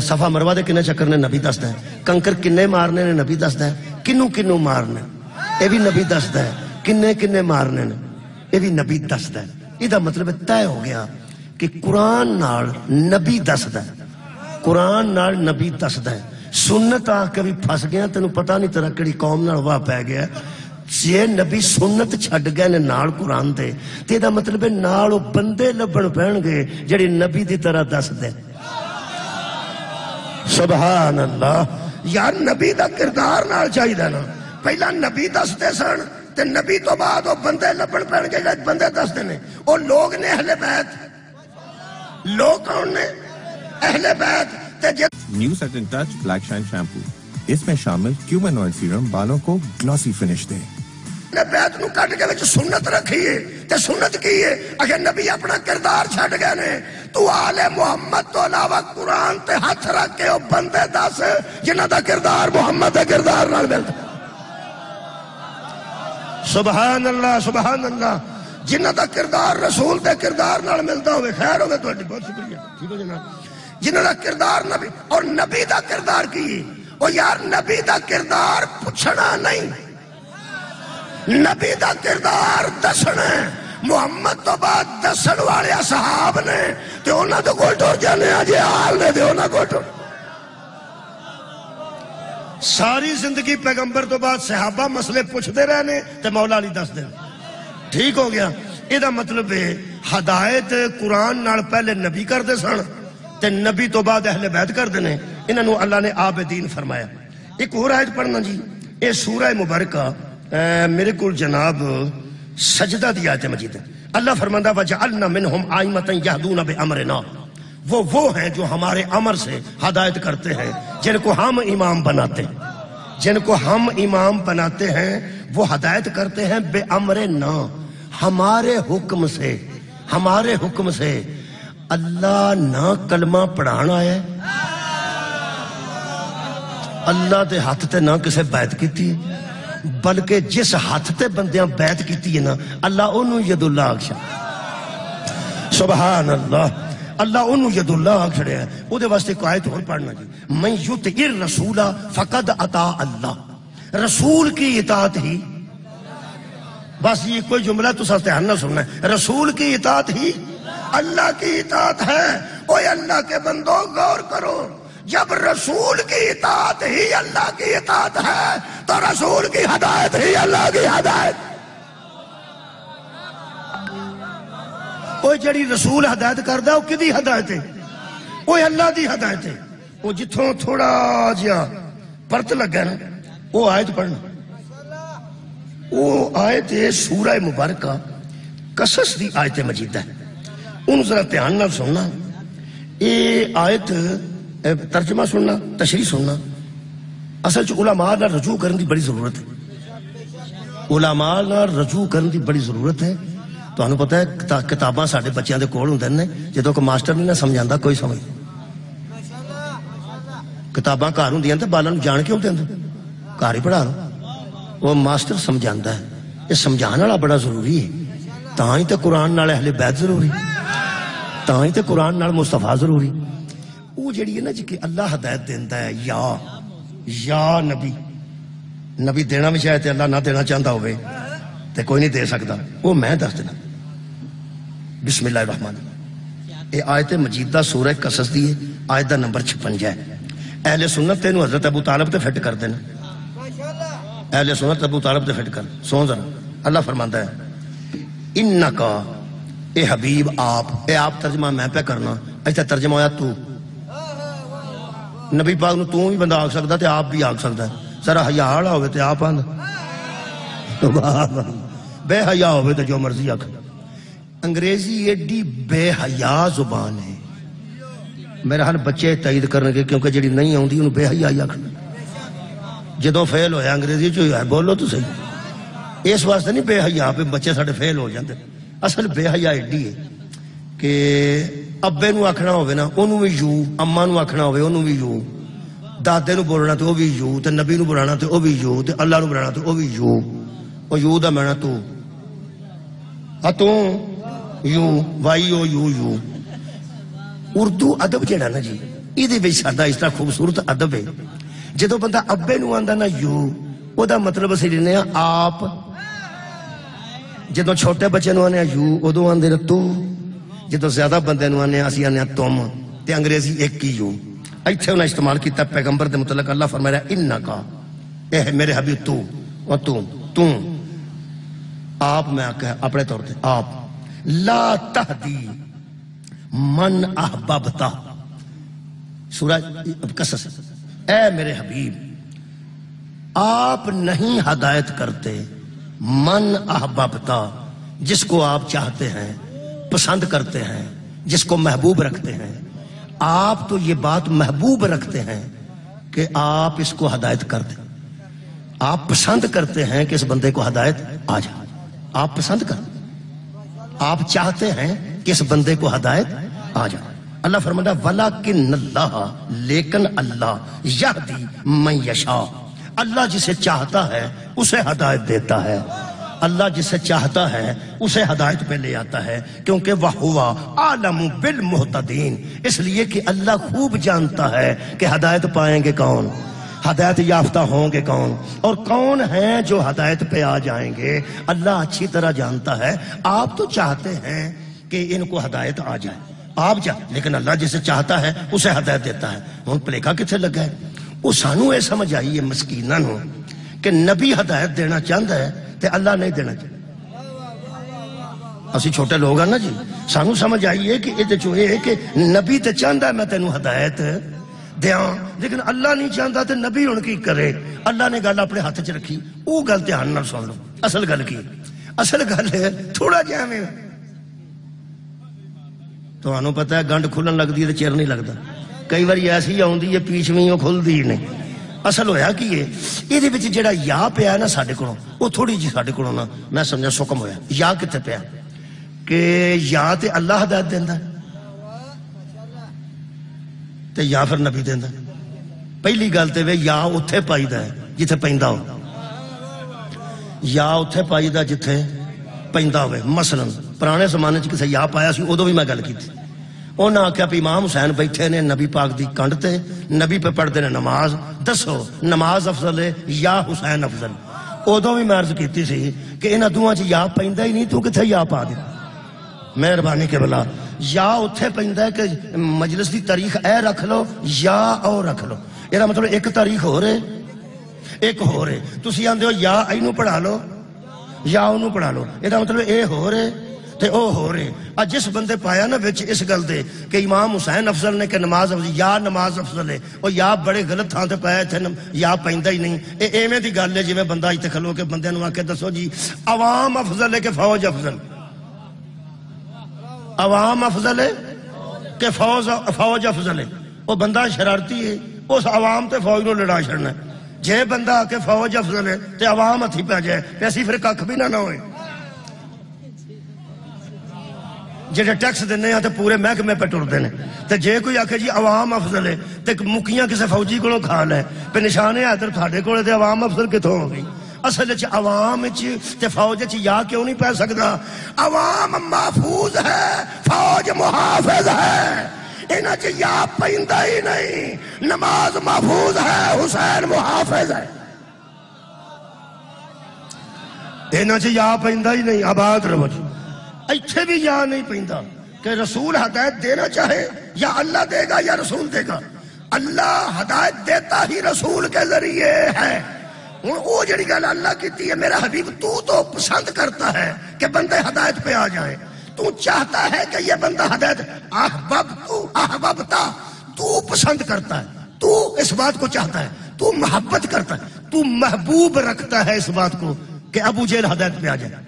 صفا مروہ دے کنے چکر نے نبی دستا ہے کنکر کنے مارنے نے نبی دستا ہے کنوں مارنے اے بھی نبی دستا ہے کنے مارنے نے یہ بھی نبی دستا ہے یہ مطلب طے ہو گیا کہ قرآن نال نبی دسدا ہے، قرآن نال نبی دسدا ہے، سنت آ کے بھی پھس گیا، تینوں پتہ نہیں تیرا کہڑی قوم نال واہ پی گیا۔ جے نبی سنت چھڈ گئے نے نال قرآن دے تے دا مطلب ہے نال او بندے لبن پہن گے جڑے نبی دی طرح دس دے۔ سبحان اللہ، یار نبی دا کردار نال چاہیے نا، پہلا نبی دس دے سن تے نبی تو بعد او بندے لبن پہن گے جڑے بندے دس دے نے، او لوگ نے اہل بیت۔ لوگ کون نے؟ اہل بیت۔ New set in touch black shine shampoo, اس میں شامل کیومن آئل سیرم بالوں کو گلوسی فنش دے۔ بیت نو کٹ کے وچ سنت رکھی ہے تے سنت کی ہے اگر نبی اپنا کردار چھڈ گئے نے، تو آل محمد تو علاوہ قرآن تے ہاتھ رکھ کے او بندے دس جنہاں دا کردار محمد دے کردار نال ملدا۔ سبحان اللہ سبحان اللہ، جنہاں دا کردار رسول دے کردار نال ملدا ہوئے، خیر ہوگا تہاڈی، بہت شکریہ، ٹھیک ہو جناب۔ جنہاں دا کردار نبی، اور نبی دا کردار کی، او یار نبی دا کردار پوچھنا نہیں، نبی دا کردار دسنا ہے۔ محمد تو بعد دسن والے اصحاب نے تے انہاں دے کول ٹر جانے جے حال نے تے انہاں کول ٹر۔ ساری زندگی پیغمبر تو بعد صحابہ مسئلے پوچھتے رہنے تے مولا علی دس دے، ٹھیک ہو گیا۔ یہ مطلب ہے ہدایت قرآن نال پہلے نبی کردے سن تے نبی تو بعد اہل بیت کردے نے، انہاں نو اللہ نے عابدین فرمایا۔ ایک اور آیت پڑھنا جی، اے سورہ مبارکہ میرے کو جناب سجدہ دی آیت مجید ہے۔ اللہ فرماندہ وَجَعَلْنَا مِنْهُمْ آئِمَةً يَهْدُونَ بِأَمْرِنَا، وہ ہیں جو ہمارے امر سے ہدایت کرتے ہیں، جن کو ہم امام بناتے ہیں، جن کو ہم امام بناتے ہیں وہ ہدایت کرتے ہیں بے امرنا، ہمارے حکم سے، ہمارے حکم سے۔ اللہ نہ کلمہ پڑھانا ہے، اللہ دے ہاتھ تے نہ کسے بیعت کیتی ہے، بلکہ جس ہاتھ تے بندیاں بیعت کیتی ہے نا، اللہ انہوں ید اللہ آکشا۔ سبحان اللہ، اللہ انہوں ید اللہ آکشڑے ہیں۔ او دے واسطے کو آیت اور پڑھنا جی، من یطع الرسول فقد اطاع اللہ، رسول کی اطاعت ہی، بس یہ کوئی جملہ تو ساتھ دھیان نہ سننا ہے، رسول کی اطاعت ہی اللہ کی اطاعت ہے۔ اوے اللہ کے بندوں غور کرو، جب رسول کی اطاعت ہی اللہ کی اطاعت ہے تو رسول کی ہدایت ہی اللہ کی ہدایت۔ اوہ جڑی رسول ہدایت کردہ وہ کدی ہدایت ہے؟ اوہ اللہ دی ہدایت ہے۔ وہ جتھوں تھوڑا جیا پرت لگا نا، وہ آیت پڑھنا، وہ آیت ہے سورہ مبارکہ قصص دی آیت مجید ہے، ان ذرا دھیان نال سننا۔ یہ آیت ترجمہ سننا، تشریح سننا، اصل چ علماء نال رجوع کرن دی بڑی ضرورت ہے، علماء نال رجوع کرن دی بڑی ضرورت ہے۔ تو انہوں پتہ ہے کتاباں ساڑھے بچیاں دے کول ہوندے نے، جدوں کہ ماسٹر نہیں نہ سمجھاندا کوئی سمجھ، کتاباں گھر ہوندیاں تے بالاں نوں جان کیوں دیندے، گھر ہی پڑھا لو، وہ ماسٹر سمجھاندا ہے، یہ سمجھان والا بڑا ضروری ہے۔ تاں ہی تے قرآن نال اہل بیت ضروری، تاں ہی تے قرآن نال مصطفیٰ ضروری۔ وہ جڑی ہے نا جی کہ اللہ ہدایت دیندا ہے، یا نبی، نبی دینا بھی شاید اللہ نہ دینا چاہتا ہوئے تے کوئی نہیں دے سکتا، وہ میں دس دینا۔ بسم اللہ الرحمن الرحیم، یہ آیت مجیدہ سورہ قصص دی ہے، آیت دا نمبر 56 ہے۔ اہل سنت تینوں حضرت ابو طالب تے فٹ کر دینا، اہل سنت ابو طالب تے فٹ کر سون ذرا۔ اللہ فرماندا ہے انکا، اے حبیب آپ، اے آپ ترجمہ میں پہ کرنا، ایسا ترجمہ ہویا تو، نبی پاک نو تو بھی بندہ آگ سکتا تے آپ بھی آگ سکتا ہے، ذرا حیا والا ہوئے تے آپ آند، بے حیا ہوئے تے جو مرضی آگ۔ انگریزی ایڈی بے حیا زبان ہے، میرا حال بچے تائید کرنے کے، کیونکہ جڑی نہیں آؤں دی انہوں بے حیا آگ، جدوں فیل ہویا انگریزی جو ہے بولو تو صحیح، اس واسطے نہیں بے حیا پہ بچے ساڑھے فیل ہو جاندے، اصل بے حیا ایڈی ہے کہ ابے نو آکھنا ہوئے نا انہوں بھی یو، اماں نو آکھنا ہوئے انہوں بھی یو، دادے نو بولنا تو وہ بھی یو، تے نبی نو بلانا تو وہ بھی یو، تے اللہ نو بلانا تو وہ بھی یو، وہ یو دا معنی تو، you, Y O U you. Urdu ادب جڑا نا جی، یہ دے وچ ساڈا اس طرح خوبصورت ادب ہے، جدوں بندہ ابے نو آندا نا یو، او دا مطلب اسی لینے آپ، جدوں چھوٹے بچے نو آنے یو ادوں آندے نا تو، جدو زیادہ بندے نو آنے اسی آنے تم تے انگریزی ایک ہی یوں ایتھے انہاں استعمال کیتا پیغمبر دے متعلق اللہ فرمایا انکا اے میرے حبیب تو اور تو آپ میں اپنے طور تے آپ لا تہدی من احببتا سورہ قصص اے میرے حبیب آپ نہیں ہدایت کرتے من احببتا جس کو آپ چاہتے ہیں پسند کرتے ہیں جس کو محبوب رکھتے ہیں آپ تو یہ بات محبوب رکھتے ہیں کہ آپ اس کو ہدایت کر دیں آپ پسند کرتے ہیں کہ اس بندے کو ہدایت آ جائے آپ پسند کرتے آپ چاہتے ہیں کہ اس بندے کو ہدایت آ جائے اللہ فرماتا وَلَكِنَّ اللَّهَ لیکن اللہ یہدی من یشاء اللہ جسے چاہتا ہے اسے ہدایت دیتا ہے اللہ جسے چاہتا ہے اسے ہدایت پہ لے آتا ہے کیونکہ وَهُوَ عَالَمُ بِالْمُهْتَدِينَ اس لیے کہ اللہ خوب جانتا ہے کہ ہدایت پائیں گے کون ہدایت یافتہ ہوں گے کون اور کون ہیں جو ہدایت پہ آ جائیں گے اللہ اچھی طرح جانتا ہے آپ تو چاہتے ہیں کہ ان کو ہدایت آ جائے آپ لیکن اللہ جسے چاہتا ہے اسے ہدایت دیتا ہے ہوں پلیکا کتنے لگا ہے وہ سانو یہ سمجھ آئی ہے مسکینہ نو کہ نبی ہدایت دینا چاہتا ہے تے اللہ نہیں دینا چاہتا اسی چھوٹے لوگ ہیں نا جی سانو سمجھ آئی ہے کہ یہ ہے کہ نبی تے چاہتا ہے میں تینوں ہدایت دیاں لیکن اللہ نہیں چاہتا تے نبی ان کی کرے اللہ نے گل اپنے ہاتھ چ رکھی وہ گل دھیان نال سن لو اصل گل کی اصل گل ہے تھوڑا جہا میں تو انہوں پتہ ہے گنڈ کھلن لگ دی تے چیر نہیں لگتا کئی بار ایسی آندی ہے پیچھ میں وہ کھل دی نہیں اصل ہویا کہ یہ وچ جڑا یا پیا نا ساڈے کولوں وہ تھوڑی جی ساڈے کولوں نا میں سمجھا سکم ہویا یا کتے پیا کہ یا تے اللہ ہدایت دیندا تے یا پھر نبی دیندا پہلی گل تے وے یا اوتھے پائیدا ہے جتھے پیندا ہو یا اوتھے پائیدا جتھے پیندا ہوئے مثلا پرانے زمانے چ کسے یا پایا سی ادو بھی میں گل کیتی انہاں آکھیا بھی امام حسین بیٹھے نے نبی پاک دی کنڈ تے نبی پہ پڑھتے نے نماز دسو نماز افضل ہے یا حسین افضل ادو بھی میں عرض کیتی سی کہ انہاں دوواں چ یا پیندا ہی نہیں تو کتھے یا پا دے مہربانی کے بلا یا اتھے پیندا ہے کہ مجلس دی تاریخ اے رکھ لو یا او رکھ لو یہ مطلب ایک تاریخ ہو رہے ایک ہو رہے تسی آندے ہو یا اینو پڑھا لو یا انہوں پڑھا لو یہ مطلب اے ہو رہے تے او ہو رہے اور جس بندے پایا نا وچ اس گل دے کہ امام حسین افضل نے کہ نماز افضل یا نماز افضل ہے اور یا بڑے غلط تھان تے پایا تھے یا پیندا ہی نہیں اے ایویں دی گل ہے جویں بندہ ایتھے کھلو کے بندے نوں آ کے دسو جی عوام افضل ہے کہ فوج افضل عوام افضل ہے کہ فوج افضل ہے وہ بندہ شرارتی ہے اس عوام تے فوج نو لڑا چھڑنا ہے جے بندہ آ کے فوج افضل ہے تے عوام ہتھی پہ جائے تے اسی پھر ککھ بھی نہ ہوئے جڑے ٹیکس دینے ہیں تے پورے محکمے پہ ٹردے نے تے جے کوئی آکھے جی عوام افضل ہے تے مکیاں کسے فوجی کولوں کھا لے پہ نشانے حیدر تھاڈے کولے تے عوام افضل کتھوں ہو گئی اصل وچ عوام وچ تے فوج وچ یا کیوں نہیں پہ سکدا عوام محفوظ ہے فوج محافظ ہے انہاں چ یا پیندا ہی نہیں نماز محفوظ ہے حسین محافظ ہے انہاں چ یا پیندا ہی نہیں آباد رہو جی ایتھے بھی یا نہیں پیندا کہ رسول ہدایت دینا چاہے یا اللہ دے گا یا رسول دے گا اللہ ہدایت دیتا ہی رسول کے ذریعے ہے وہ جڑی گل اللہ کیتی ہے میرا حبیب تو پسند کرتا ہے کہ بندے ہدایت پہ آ جائیں تو چاہتا ہے کہ یہ بندہ ہدایت احببتا تو پسند کرتا ہے تو اس بات کو چاہتا ہے تو محبت کرتا ہے تو محبوب رکھتا ہے اس بات کو کہ ابو جہل ہدایت پہ آ جائے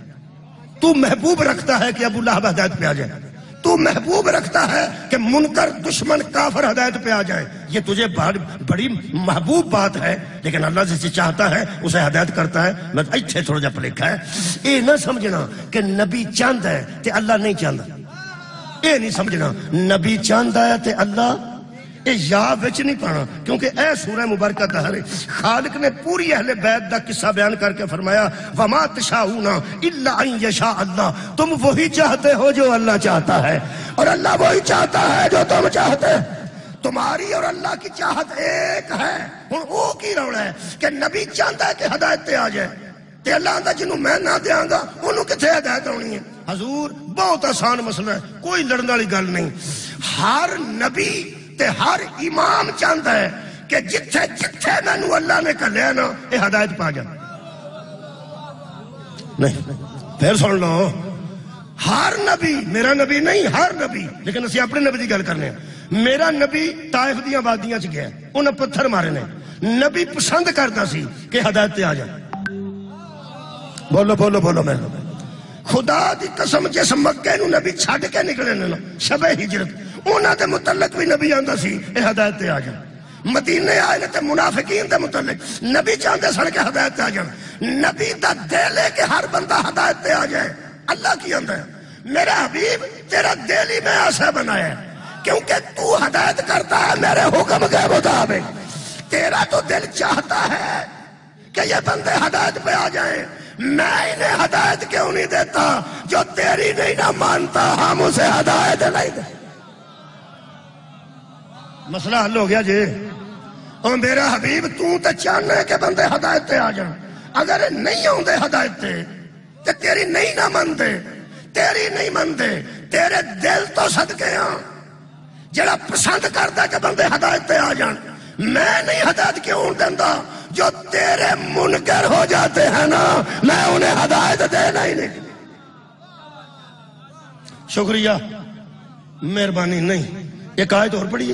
تو محبوب رکھتا ہے کہ ابو لہب ہدایت پہ آ جائے تو محبوب رکھتا ہے کہ منکر دشمن کافر ہدایت پہ آ جائے یہ تجھے بڑی محبوب بات ہے لیکن اللہ جسے چاہتا ہے اسے ہدایت کرتا ہے میں ایتھے تھوڑا جا پلیکھا ہے یہ نہ سمجھنا کہ نبی چاہتا ہے تے اللہ نہیں چاہتا یہ نہیں سمجھنا نبی چاہتا ہے تے اللہ یہ یا وچ نہیں پانا کیونکہ اے سورہ مبارکہ دہر خالق نے پوری اہل بیت دا قصہ بیان کر کے فرمایا وَمَا تَشَاءُونَ إِلَّا أَن يَشَاءَ اللَّهُ تم وہی چاہتے ہو جو اللہ چاہتا ہے اور اللہ وہی چاہتا ہے جو تم چاہتے تمہاری اور اللہ کی چاہت ایک ہے ہن او کی روڑا ہے کہ نبی چاہتا ہے کہ ہدایت تے آ جائے تے اللہ آندا جنوں میں نہ دیاں گا انہوں کتھے ہدایت ہونی ہے حضور بہت آسان مسئلہ ہے، کوئی لڑن والی گل نہیں. ہر نبی تے ہر امام چاہتا ہے کہ جتھے جتھے مینوں اللہ نے کہلیا نا یہ ہدایت پا جائے. نہیں پھر سن لو، ہر نبی، میرا نبی نہیں ہر نبی، لیکن اسی اپنے نبی کی گل کرنے ہیں. میرا نبی طائف دیاں وادیاں چ گیا، انہیں پتھر مارے نے، نبی پسند کرتا سی کہ ہدایت آ جائے. بولو بولو بولو میں خدا دی قسم جس مکے نو نبی چھڈ کے نکلے نا شب ہجرت، انہاں دے متعلق بھی نبی آندا سی اے ہدایت آ جائے. مدینے آئے تے منافقین دے متعلق نبی چاہتے سن کہ ہدایت آ جائے. نبی دا دل ہے کہ ہر بندہ ہدایت آ جائے. اللہ کی آندا ہے میرا حبیب تیرا دل ہی میں ایسا بنایا ہے کیونکہ تو ہدایت کرتا ہے میرے حکم کے مطابق. تیرا تو دل چاہتا ہے کہ یہ بندے ہدایت پہ آ جائیں. میں انہیں ہدایت کیوں نہیں دیتا؟ جو تیری نہیں نہ مانتا ہم اسے ہدایت نہیں دیں. مسئلہ حل ہو گیا جی. اور میرا حبیب تو چاہنا ہے کہ بندے ہدایت پہ آ جائیں. اگر نہیں آتے ہدایت تے تیری نہیں نہ منتے، تیری نہیں منتے، تیرے دل تو صدقے ہاں جڑا پسند کرتا کہ بندے ہدایت پہ آ جان. میں نہیں ہدایت کیوں دینا؟ جو تیرے منکر ہو جاتے ہیں نا میں انہیں ہدایت دینا ہی نہیں. شکریہ مہربانی. نہیں ایک آیت اور پڑھیے،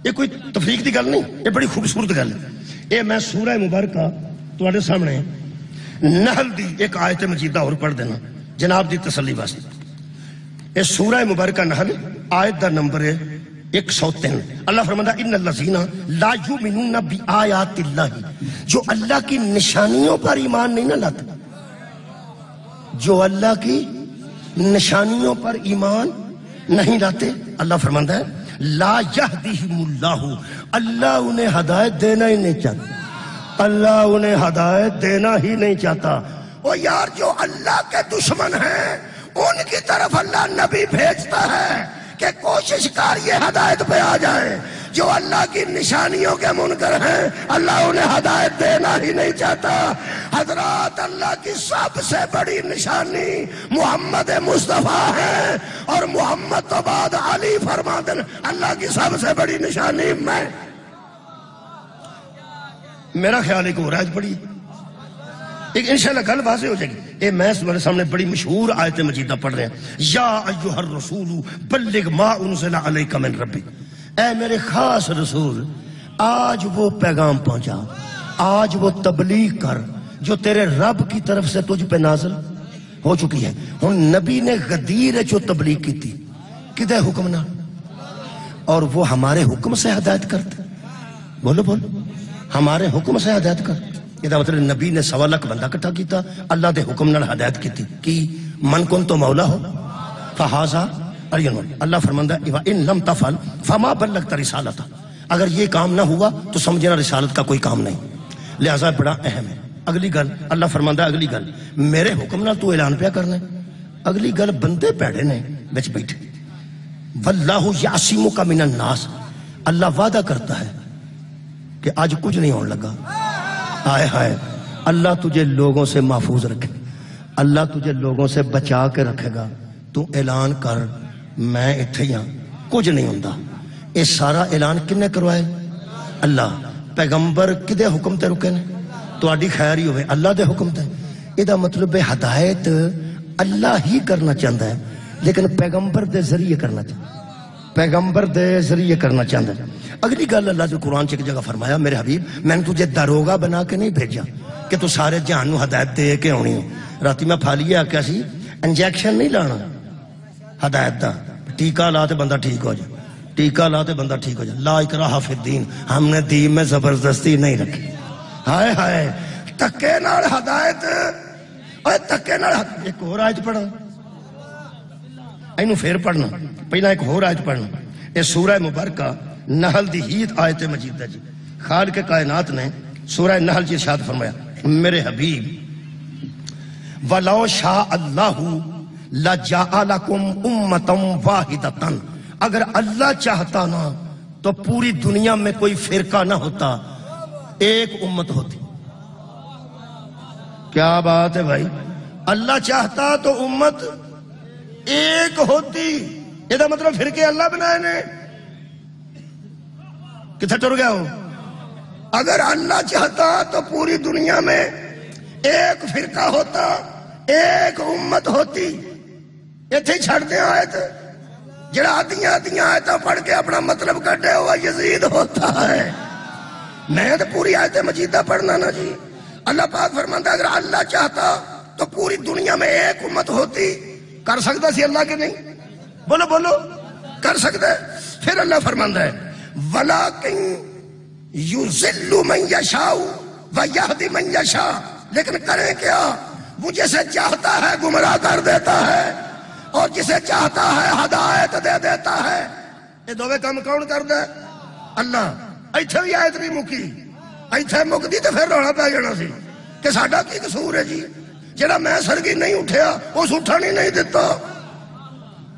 یہ کوئی تفریق دی گل نہیں، یہ بڑی خوبصورت گل ہے. یہ میں سورہ مبارکہ تواڈے سامنے نحل دی ایک آیت مجیدہ اور پڑھ دینا جناب دی تسلی واسطے. یہ سورہ مبارکہ نحل آیت دا نمبر ہے 103. اللہ فرماتا ان الذین لا یؤمنون بآیات اللہ، جو اللہ کی نشانیوں پر ایمان نہیں نہ لاتے، جو اللہ کی نشانیوں پر ایمان نہیں لاتے، اللہ فرماتا ہے لا یہدیہم اللہ، اللہ انہیں ہدایت دینا ہی نہیں چاہتا. اللہ انہیں ہدایت دینا ہی نہیں چاہتا. وہ یار جو اللہ کے دشمن ہیں ان کی طرف اللہ نبی بھیجتا ہے کہ کوشش کر یہ ہدایت پہ آ جائے. جو اللہ کی نشانیوں کے منکر ہیں اللہ انہیں ہدایت دینا ہی نہیں چاہتا. حضرات اللہ کی سب سے بڑی نشانی محمد مصطفیٰ ہے، اور محمد تو بعد علی فرماتے ہیں اللہ کی سب سے بڑی نشانی میں. میرا خیال ہے کہ وہ راج پڑی ایک انشاءاللہ گل واضح ہو جائے گی. اے میں تمہارے سامنے بڑی مشہور آیت مجیدہ پڑھ رہے ہیں. یا ایھا الرسول بلغ ما انزل علیک من ربک، اے میرے خاص رسول آج وہ پیغام پہنچا، آج وہ تبلیغ کر جو تیرے رب کی طرف سے تجھ پہ نازل ہو چکی ہے. ہن نبی نے غدیر جو تبلیغ کی تھی کدے حکم نہ، اور وہ ہمارے حکم سے ہدایت کرتے. بولو بولو ہمارے حکم سے ہدایت کر. یہ مطلب نبی نے 1.25 لاکھ بندہ کٹھا کیتا، اللہ دے حکم نال ہدایت کی تھی کہ من کن تو مولا ہو فہذا ارین. اللہ فرماندا ہے ان لم تفعل فما بلغت رسالتہ، اگر یہ کام نہ ہوا تو سمجھنا رسالت کا کوئی کام نہیں. لہذا بڑا اہم ہے. اگلی گل اللہ فرماندا ہے، اگلی گل میرے حکم نال تو اعلان پیا کرنا ہے. اگلی گل بندے پیڑے نے وچ بیٹھے. واللہ یعصمک من الناس، اللہ وعدہ کرتا ہے کہ آج کچھ نہیں ہونے لگا. ہائے ہائے اللہ تجھے لوگوں سے محفوظ رکھے، اللہ تجھے لوگوں سے بچا کے رکھے گا. تو اعلان کر میں اتھے ہی ہاں، کچھ نہیں ہوندا. یہ سارا اعلان کنے کروائے؟ اللہ. پیغمبر کدے حکم تے رکے نے؟ تہاڈی خیر ہی ہوئے اللہ دے حکم تے. یہ مطلب ہے ہدایت اللہ ہی کرنا چاہتا ہے لیکن پیغمبر دے ذریعے کرنا چاہتا ہے، پیغمبر دے ذریعے کرنا چاہتا ہے. اگلی گل اللہ نے قرآن ایک جگہ فرمایا میرے حبیب میں نے تجھے داروغہ بنا کے نہیں بھیجا کہ تو سارے جہان نو ہدایت دے کے ہونی. راتی میں پھالیے آکیا سی انجیکشن نہیں لانا ہدایت دا، ٹیکہ لا تے بندہ ٹھیک ہو جائے، ٹیکہ لا تے بندہ ٹھیک ہو جائے. لا اکراہ فی الدین، ہم نے دین میں زبردستی نہیں رکھی. ہائے ہائے تکے نال ہدایت، اوے تکے نال. ایک اور آیت پڑھا، اینو پھر پڑھنا، پہلا ایک اور آیت پڑھنا. یہ سورہ مبارکہ نحل دی ہیت آیت مجید ہے جی. خالق کائنات نے سورہ نحل جی ارشاد فرمایا میرے حبیب وَلَوْ شَاءَ اللَّهُ لَجَعَلَكُمْ أُمَّةً وَاحِدَةً، اگر اللہ چاہتا نا تو پوری دنیا میں کوئی فرقہ نہ ہوتا، ایک امت ہوتی. کیا بات ہے بھائی، اللہ چاہتا تو امت ایک ہوتی، یہ مطلب فرقے اللہ بنائے نے، کتنے ٹر گیا ہو؟ اگر اللہ چاہتا تو پوری دنیا میں ایک فرقہ ہوتا، ایک امت ہوتی۔ اتنے چھڑتے ہیں آیت، جڑا آدیاں آیتاں پڑھ کے اپنا مطلب کٹے ہوا یزید ہوتا ہے۔ میں تو پوری آیت مجیدہ پڑھنا نا جی۔ اللہ پاک فرماتا ہے اگر اللہ چاہتا تو پوری دنیا میں ایک امت ہوتی۔ کر سکتا سی اللہ کے نہیں؟ بولو بولو، کر سکتا ہے؟ پھر اللہ فرماتا ہے وَلَٰكِن يُضِلُّ مَن يَشَاءُ وَيَهْدِي مَن يَشَاءُ، لیکن کریں کیا؟ وہ جسے چاہتا ہے گمراہ کر دیتا ہے اور جسے چاہتا ہے ہدایت دے دیتا ہے۔ یہ دوویں کام کون کردا ہے؟ اللہ۔ ایتھے بھی آیت نہیں مکی، ایتھے مکدی تو پھر رولا پی جانا سی کہ ساڈا کی قصور ہے جی؟ جڑا میں سرگی نہیں اٹھیا اس اٹھانی نہیں دیتا،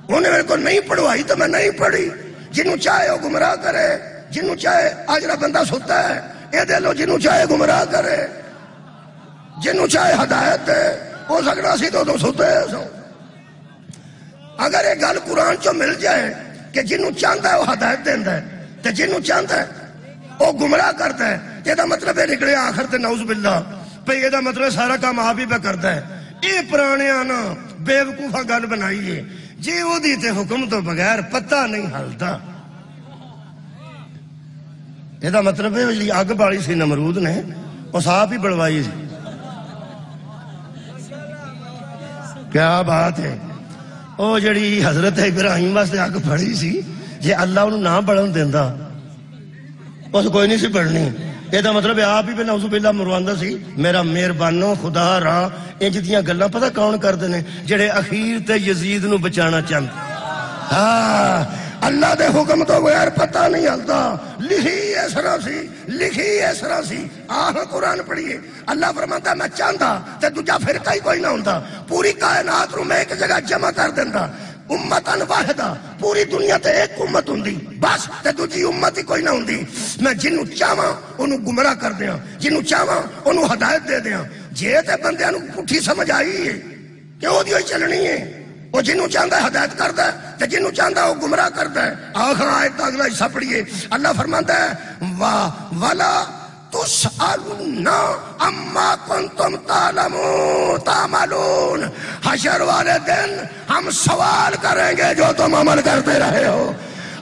انہیں میرے کو نہیں پڑھوائی تو میں نہیں پڑھی۔ جنوں چاہے وہ گمراہ کرے، جنوں چاہے آجرا بندہ ستا ہے یہ دے لو، جنوں چاہے گمراہ کرے، جنوں چاہے ہدایت دے، ہو سکنا سی تو ستے سو۔ اگر یہ گل قرآن چو مل جائے کہ جنوں چاہتا ہے وہ ہدایت دیندا ہے تے جنوں چاہتا ہے وہ گمراہ کرتا ہے، یہ مطلب ہے نکلے آخر تے نعوذ باللہ پہ یہ مطلب سارا کام آپ ہی پہ کرتا ہے۔ یہ پرانے آنا بے وقوفہ گل بنائیے جی، وہ دیتے حکم تو بغیر پتہ نہیں ہلتا۔ یہ مطلب ہے جی اگ بالی سی نمرود نے اس آپ ہی بڑوائی سی۔ کیا بات ہے! وہ جڑی حضرت ابراہیم واسطے اگ پڑی سی، جی اللہ انہوں نہ بڑھن دیندہ اس کوئی نہیں سی پڑھنی۔ یہ مطلب آپ ہی پہ نعوذ باللہ مرواندہ سی۔ میرا مہربانو خدا راہ انج دیاں گلاں پتہ کون کردے نے؟ جڑے اخیر تے یزید نو بچانا چاہتے۔ ہاں، اللہ دے حکم تو بغیر پتہ نہیں ہلتا۔ لکھی اس طرح سی، لکھی اس طرح سی۔ آہ قرآن پڑھیے، اللہ فرماتا ہے میں چاہتا تے دوجا فرقہ ہی کوئی نہ ہوندا، پوری کائنات نو میں ایک جگہ جمع کر دیندا، امتن واحدہ، پوری دنیا تے ایک امت ہوندی بس، تے دوجی امت ہی کوئی نہ ہوندی۔ میں جنوں چاہواں انہوں گمراہ کر دیاں، جنوں چاہواں انہوں ہدایت دے دیاں۔ جے تے بندیاں نو پٹھی سمجھ آئی ہے کہ وہ دیو چلنی ہے، وہ جنوں چاہتا ہے ہدایت کرتا ہے تے جنوں چاہتا ہے وہ گمراہ کرتا ہے۔ آخر آیت اگلا حصہ پڑھیے، اللہ فرماتا ہے وَلَا تُسْأَلُنَّ عَمَّا كُنتُمْ تَعْمَلُونَ، حشر والے دن ہم سوال کریں گے جو تم عمل کرتے رہے ہو۔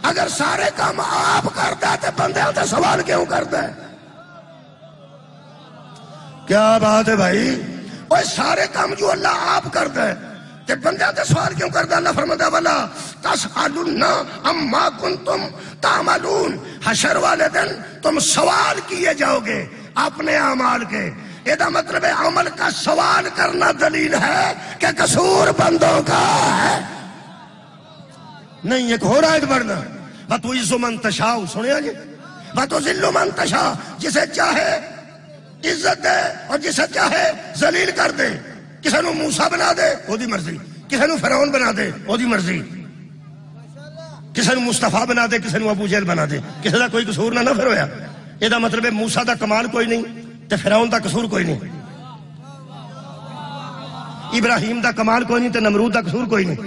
اگر سارے کام آپ کرتا ہے تو بندے ہوتے سوال کیوں کرتا ہے؟ کیا بات ہے بھائی! وہ سارے کام جو اللہ آپ کرتا ہے تے بندہ تے سوال کیوں کرتا؟ اللہ فرماتا ہے وَلَا تَسْأَلُنَّ عَمَّا كُنتُمْ تَعْمَلُونَ، حشر والے دن تم سوال کیے جاؤ گے اپنے اعمال کے۔ یہ مطلب ہے عمل کا سوال کرنا دلیل ہے کہ قصور بندوں کا ہے۔ نہیں ایک ہو رہا ہے بڑھنا، وَتُعِزُّ مَن تَشَاءُ، سنیا جی، وَتُذِلُّ مَن تَشَاءُ، جسے چاہے عزت دے اور جسے چاہے ذلیل کر دے۔ کسی نو موسیٰ بنا دے وہ دی مرضی، کسی نو فرعون بنا دے وہ دی مرضی، کسی نو مصطفیٰ بنا دے، کسی نو ابو جہل بنا دے، کسی دا کوئی قصور نہ پھر ہویا۔ یہ مطلب ہے موسیٰ دا کمال کوئی نہیں تے فرعون دا قصور کوئی نہیں، ابراہیم دا کمال کوئی نہیں تے نمرود دا قصور کوئی نہیں،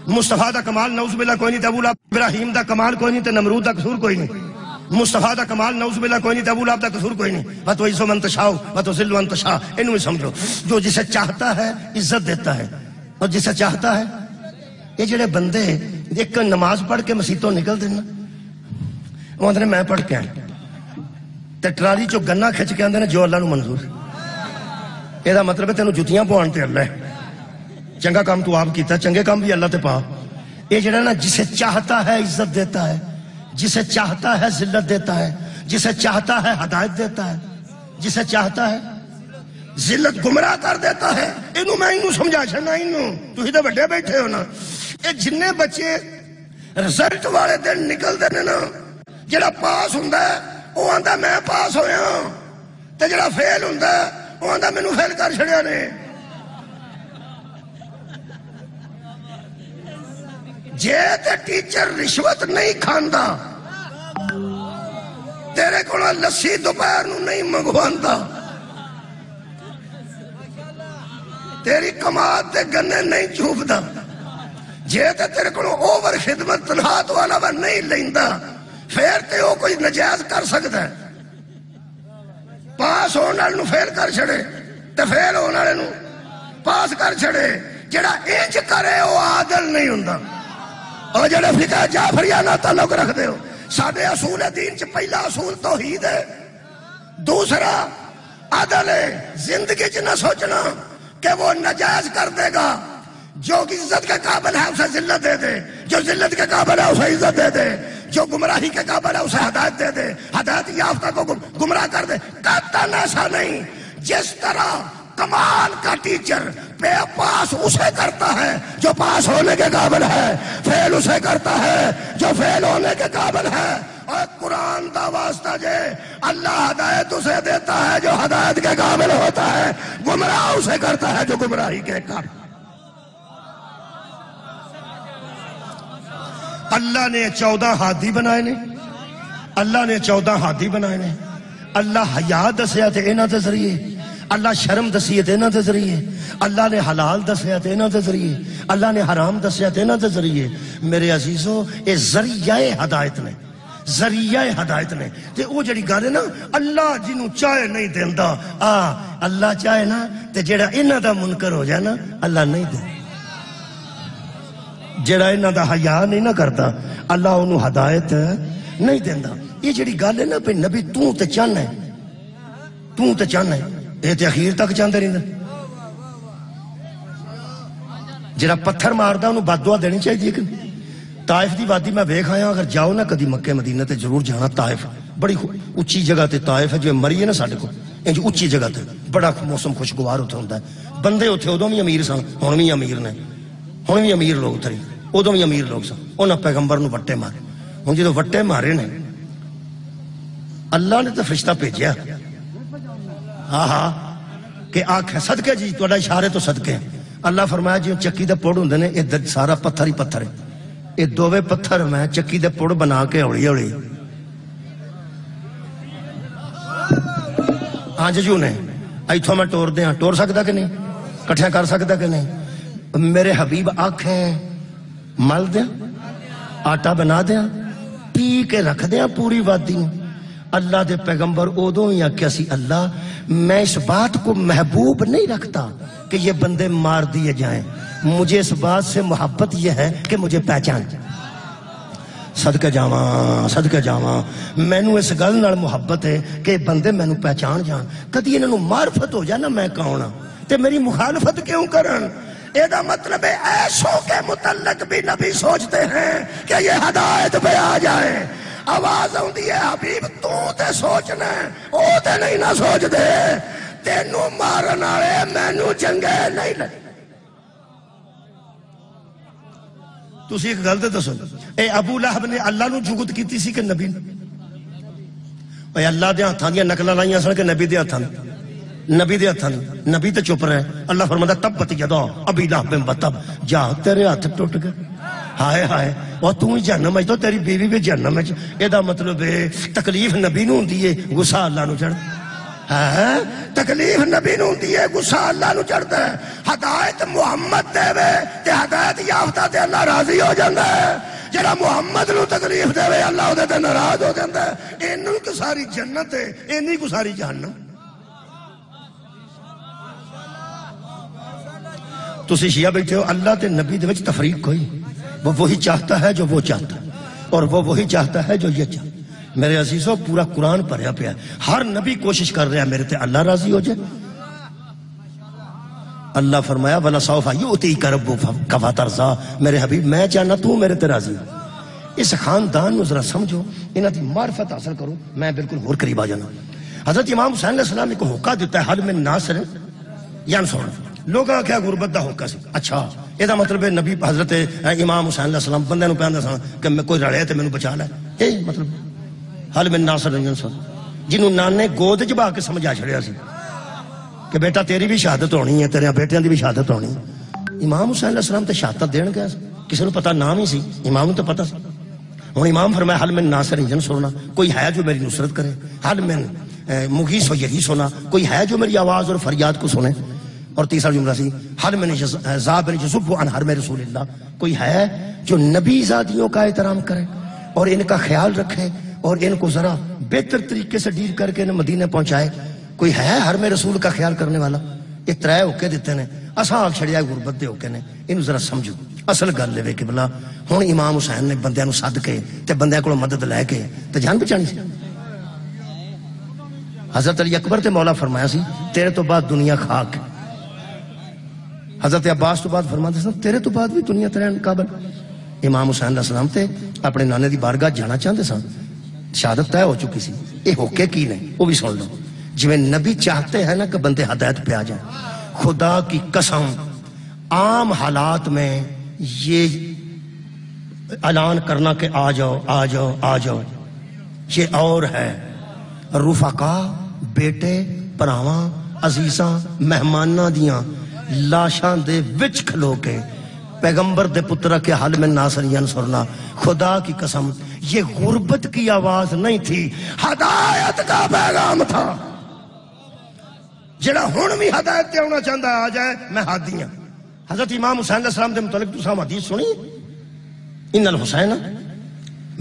مصطفیٰ دا کمال نعوذ باللہ کوئی نہیں تے ابو لہب، ابراہیم دا کمال کوئی نہیں تے نمرود دا قصور کوئی نہیں، مصطفیٰ دا کمال نعوذ باللہ کوئی نہیں تے ابو لہب دا قصور کوئی نہیں۔ وَتُعِزُّ مَن تَشَاءُ وَتُذِلُّ مَن تَشَاءُ، انہوں سمجھو جو جسے چاہتا ہے عزت دیتا ہے اور جسے چاہتا ہے۔ یہ جڑے بندے ایک نماز پڑھ کے مسیتوں نکل دینا، وہ آندے میں پڑھ کے آئیں تے ٹرالی چو گنا کھچ کے آندے نے جو اللہ نو منظور۔ یہ مطلب ہے تینوں جتیاں پوان تے اللہ ہے، چنگا کام تو آپ کیتا، چنگے کام بھی اللہ تے پا۔ یہ جڑا نا جسے چاہتا ہے عزت دیتا ہے، جسے چاہتا ہے ذلت دیتا ہے، جسے چاہتا ہے ہدایت دیتا ہے، جسے چاہتا ہے ذلت گمراہ کر دیتا ہے۔ انہوں میں انہوں سمجھا چھنا، انہوں تو ہی دے بڑے بیٹھے ہو نا۔ یہ جننے بچے رزلٹ والے دن نکل دینے نا، جڑا پاس ہوندہ ہے وہ آندہ میں پاس ہویا، تے جڑا فیل ہوندہ ہے وہ آندہ میں نو فیل کر چھڑیا نے۔ جے تے ٹیچر رشوت نہیں کھاندا، تیرے کونا لسی دوپہر نو نہیں منگواندا، تیری کمال تے گنے نہیں چوبدا جے تے تیرے کو اوور خدمت تنہا تو علاوہ نہیں لیندا پھر تے وہ کوئی نجائز کر سکتا ہے پاس ہونے والے نو فیل کر چھڑے تے فیل ہونے والے نو پاس کر چھڑے جڑا انج کرے وہ عادل نہیں ہوندا اور جڑے فقہ جعفریانہ تعلق رکھ دے ہو ساڈے اصول دین چ پہلا اصول توحید ہے دوسرا عدل ہے زندگی چ نہ سوچنا کہ وہ نجائز کر دے گا جو عزت کے قابل ہے اسے ذلت دے دے جو ذلت کے قابل ہے اسے عزت دے دے جو گمراہی کے قابل ہے اسے ہدایت دے دے ہدایت یافتہ کو گمراہ کر دے قطعاً ایسا نہیں جس طرح کمال کا ٹیچر پاس اسے کرتا ہے جو پاس ہونے کے قابل ہے فیل اسے کرتا ہے جو فیل ہونے کے قابل ہے اور قرآن دا واسطہ جے اللہ ہدایت اسے دیتا ہے جو ہدایت کے قابل ہوتا ہے گمراہ اسے کرتا ہے جو گمراہی کے قابل اللہ نے 14 ہادی بنائے نے اللہ نے 14 ہادی بنائے نے اللہ حیا دسیا تے انہاں دے ذریعے اللہ شرم دسی تے انہاں دے ذریعے اللہ نے حلال دسیا تے انہاں دے ذریعے اللہ نے حرام دسیا تے انہاں دے ذریعے میرے عزیزو اے ذریعہ ہدایت نے ذریعہ ہدایت نے تے او جڑی گل ہے نا اللہ جنوں چاہے نہیں دیندا اللہ چاہے نا تے جڑا انہاں دا منکر ہو جائے نا اللہ نہیں دے جڑا انہاں دا حیا نہیں نہ کرتا اللہ انہوں ہدایت نہیں دیندا یہ جڑی گل ہے نا پہ نبی تو تے چاہنا ہے تو تے چاہنا ہے یہ تے اخیر تک چاہندے رہندا جڑا پتھر ماردا انہوں بد دعا دینی چاہیے کہ طائف دی وادی میں ویکھ آیا اگر جاؤ نا کدی مکے مدینہ تے ضرور جانا طائف بڑی اونچی جگہ تے طائف ہے جو مری ہے نا ساڈے کو انج اونچی جگہ تے بڑا موسم خوشگوار ہوتا ہوندا ہے بندے اوتھے ادوں بھی امیر سن ہن بھی امیر نے ہن بھی امیر لوگ تھے ادوں بھی امیر لوگ سن انہاں پیغمبر نو وٹے مارے ہن جدوں وٹے مارے نے اللہ نے تو فرشتہ بھیجیا ہاں کہ آنکھ صدقے جی تہاڈا اشارے تو صدقے اللہ فرمایا جی چکی دے پوڑ ہوندے نے یہ سارا پتھر ہی پتھر ہے یہ دووے پتھر میں چکی دے پوڑ بنا کے ہولی ہولی آج جو نے ایتھوں میں ٹور دیاں ٹور سکتا کہ نہیں کٹھیا کر سکتا کہ نہیں میرے حبیب آنکھیں مل دیاں آٹا بنا دیاں پی کے رکھ دیاں پوری وادی میں اللہ دے پیغمبر ادوں ہی آکھیا سی اللہ میں اس بات کو محبوب نہیں رکھتا کہ یہ بندے مار دیے جائیں مجھے اس بات سے محبت یہ ہے کہ مجھے پہچان صدقے جاواں مینوں اس گل نال محبت ہے کہ بندے مینوں پہچان جان کدی انہاں نوں معرفت ہو جائے نا میں کون ہاں تے میری مخالفت کیوں کرن یہ مطلب ہے ایسوں کے متعلق بھی نبی سوچتے ہیں کہ یہ ہدایت پہ آ جائے آواز آتی ہے حبیب تو تے سوچنا او تے نہیں نہ سوچ دے تینوں مارن والے مینوں چنگے نہیں لگے تسی ایک گل تے دسو اے ابو لہب نے اللہ نو جگت کیتی سی کہ نبی اے اللہ دے ہتھاں دی نقلاں لائیاں سن کہ نبی دے ہتھاں نبی دے ہتھاں نبی تے چپ رہے اللہ فرماتا تبت یدا ابی لہب وتب جا تیرے ہاتھ ٹوٹ گئے ہائے ہائے اور تو ہی جہنم ہے تو تیری بیوی بھی جہنم ہے یہ دا مطلب ہے تکلیف نبی نو ہوندی ہے غصہ اللہ نو چڑھ تکلیف نبی نو ہوندی ہے غصہ اللہ نو چڑھتا ہے ہدایت محمد دے وے تے ہدایت یافتہ تے اللہ راضی ہو جاندا ہے جڑا محمد نو تکلیف دے وے اللہ اودے تے ناراض ہو جاندا ہے اینوں کہ ساری جنت ہے اینی کو ساری جہنم تسی شیعہ بیٹھے ہو اللہ تے نبی دے وچ تفریق کوئی وہ وہی چاہتا ہے جو وہ چاہتا ہے اور وہ وہی چاہتا ہے جو یہ چاہتا ہے میرے عزیزوں پورا قرآن پڑھیا پیا ہر نبی کوشش کر رہا ہے میرے تے اللہ راضی ہو جائے اللہ فرمایا وَلَسَوْفَ يُؤْتِيكَ رَبُّكَ فَتَرْضَىٰ میرے حبیب میں چاہنا تو میرے تے راضی ہو اس خاندان نو ذرا سمجھو انہاں دی معرفت حاصل کرو میں بالکل اور قریب آ جانا حضرت امام حسین علیہ السلام نے کو ہوکا دیتا ہے حل من ناصر ینصر لوگاں کیا غربت دا ہوکا سی اچھا یہ دا مطلب ہے نبی حضرت امام حسین علیہ السلام بندے نو پہندا سن کہ میں کوئی رڑے تے مینوں بچا لے یہ مطلب حل من ناصر ینصر جنوں نانے گود چ با کے سمجھا چھڑیا سی کہ بیٹا تیری بھی شہادت ہونی ہے تیرے بیٹیاں دی بھی شہادت ہونی ہے امام حسین علیہ السلام تے شہادت دین گیا کسی نو پتہ نام ہی سی امام نو تے پتہ سی ہن امام فرمایا حل من ناصر ینصرنا کوئی ہے جو میری نصرت کرے حل من مغیث و یغیثنا کوئی ہے جو میری آواز اور فریاد کو سنے اور تیسرا جملہ سی حرم زاب بن یوسف عن حرم رسول اللہ، کوئی ہے جو نبی زادیوں کا احترام کرے اور ان کا خیال رکھے اور ان کو ذرا بہتر طریقے سے ڈیل کر کے انہیں مدینے پہنچائے؟ کوئی ہے حرم رسول کا خیال کرنے والا؟ یہ ترے ہوکے دیتے ہیں، اساں چھڑیا غربت دے ہوکے نے، انہوں ذرا سمجھو۔ اصل گل لے کہ بلا ہن امام حسین نے بندیاں نو سد کے تے بندیاں کولوں مدد لے کے تے جان بچانی سی۔ حضرت علی اکبر تے مولا فرمایا سی تیرے تو بعد دنیا خاک ہے، حضرت عباس تو بعد فرماتے سن تیرے تو بعد بھی دنیا ترین قابل۔ امام حسین علیہ السلام تے اپنے نانے دی بارگاہ جانا چاہتے سن، شہادت طے ہو چکی سی، یہ ہوکے کی نہیں وہ بھی سن لو۔ جویں نبی چاہتے ہیں نا کہ بندے ہدایت پہ آ جائیں، خدا کی قسم عام حالات میں یہ اعلان کرنا کہ آ جاؤ آ جاؤ آ جاؤ یہ اور ہے۔ رفقا بیٹے پراواں عزیزاں مہماناں دیاں لاشاں دے وچ کھلو کے پیغمبر دے پترہ کے حل میں ناصر ینصرنا، خدا کی قسم یہ غربت کی آواز نہیں تھی، ہدایت کا پیغام تھا۔ جڑا ہن بھی ہدایت تے آنا چاہتا ہے آ جائے، میں ہادی ہاں۔ حضرت امام حسین علیہ السلام دے متعلق تساں حدیث سنی، ان الحسین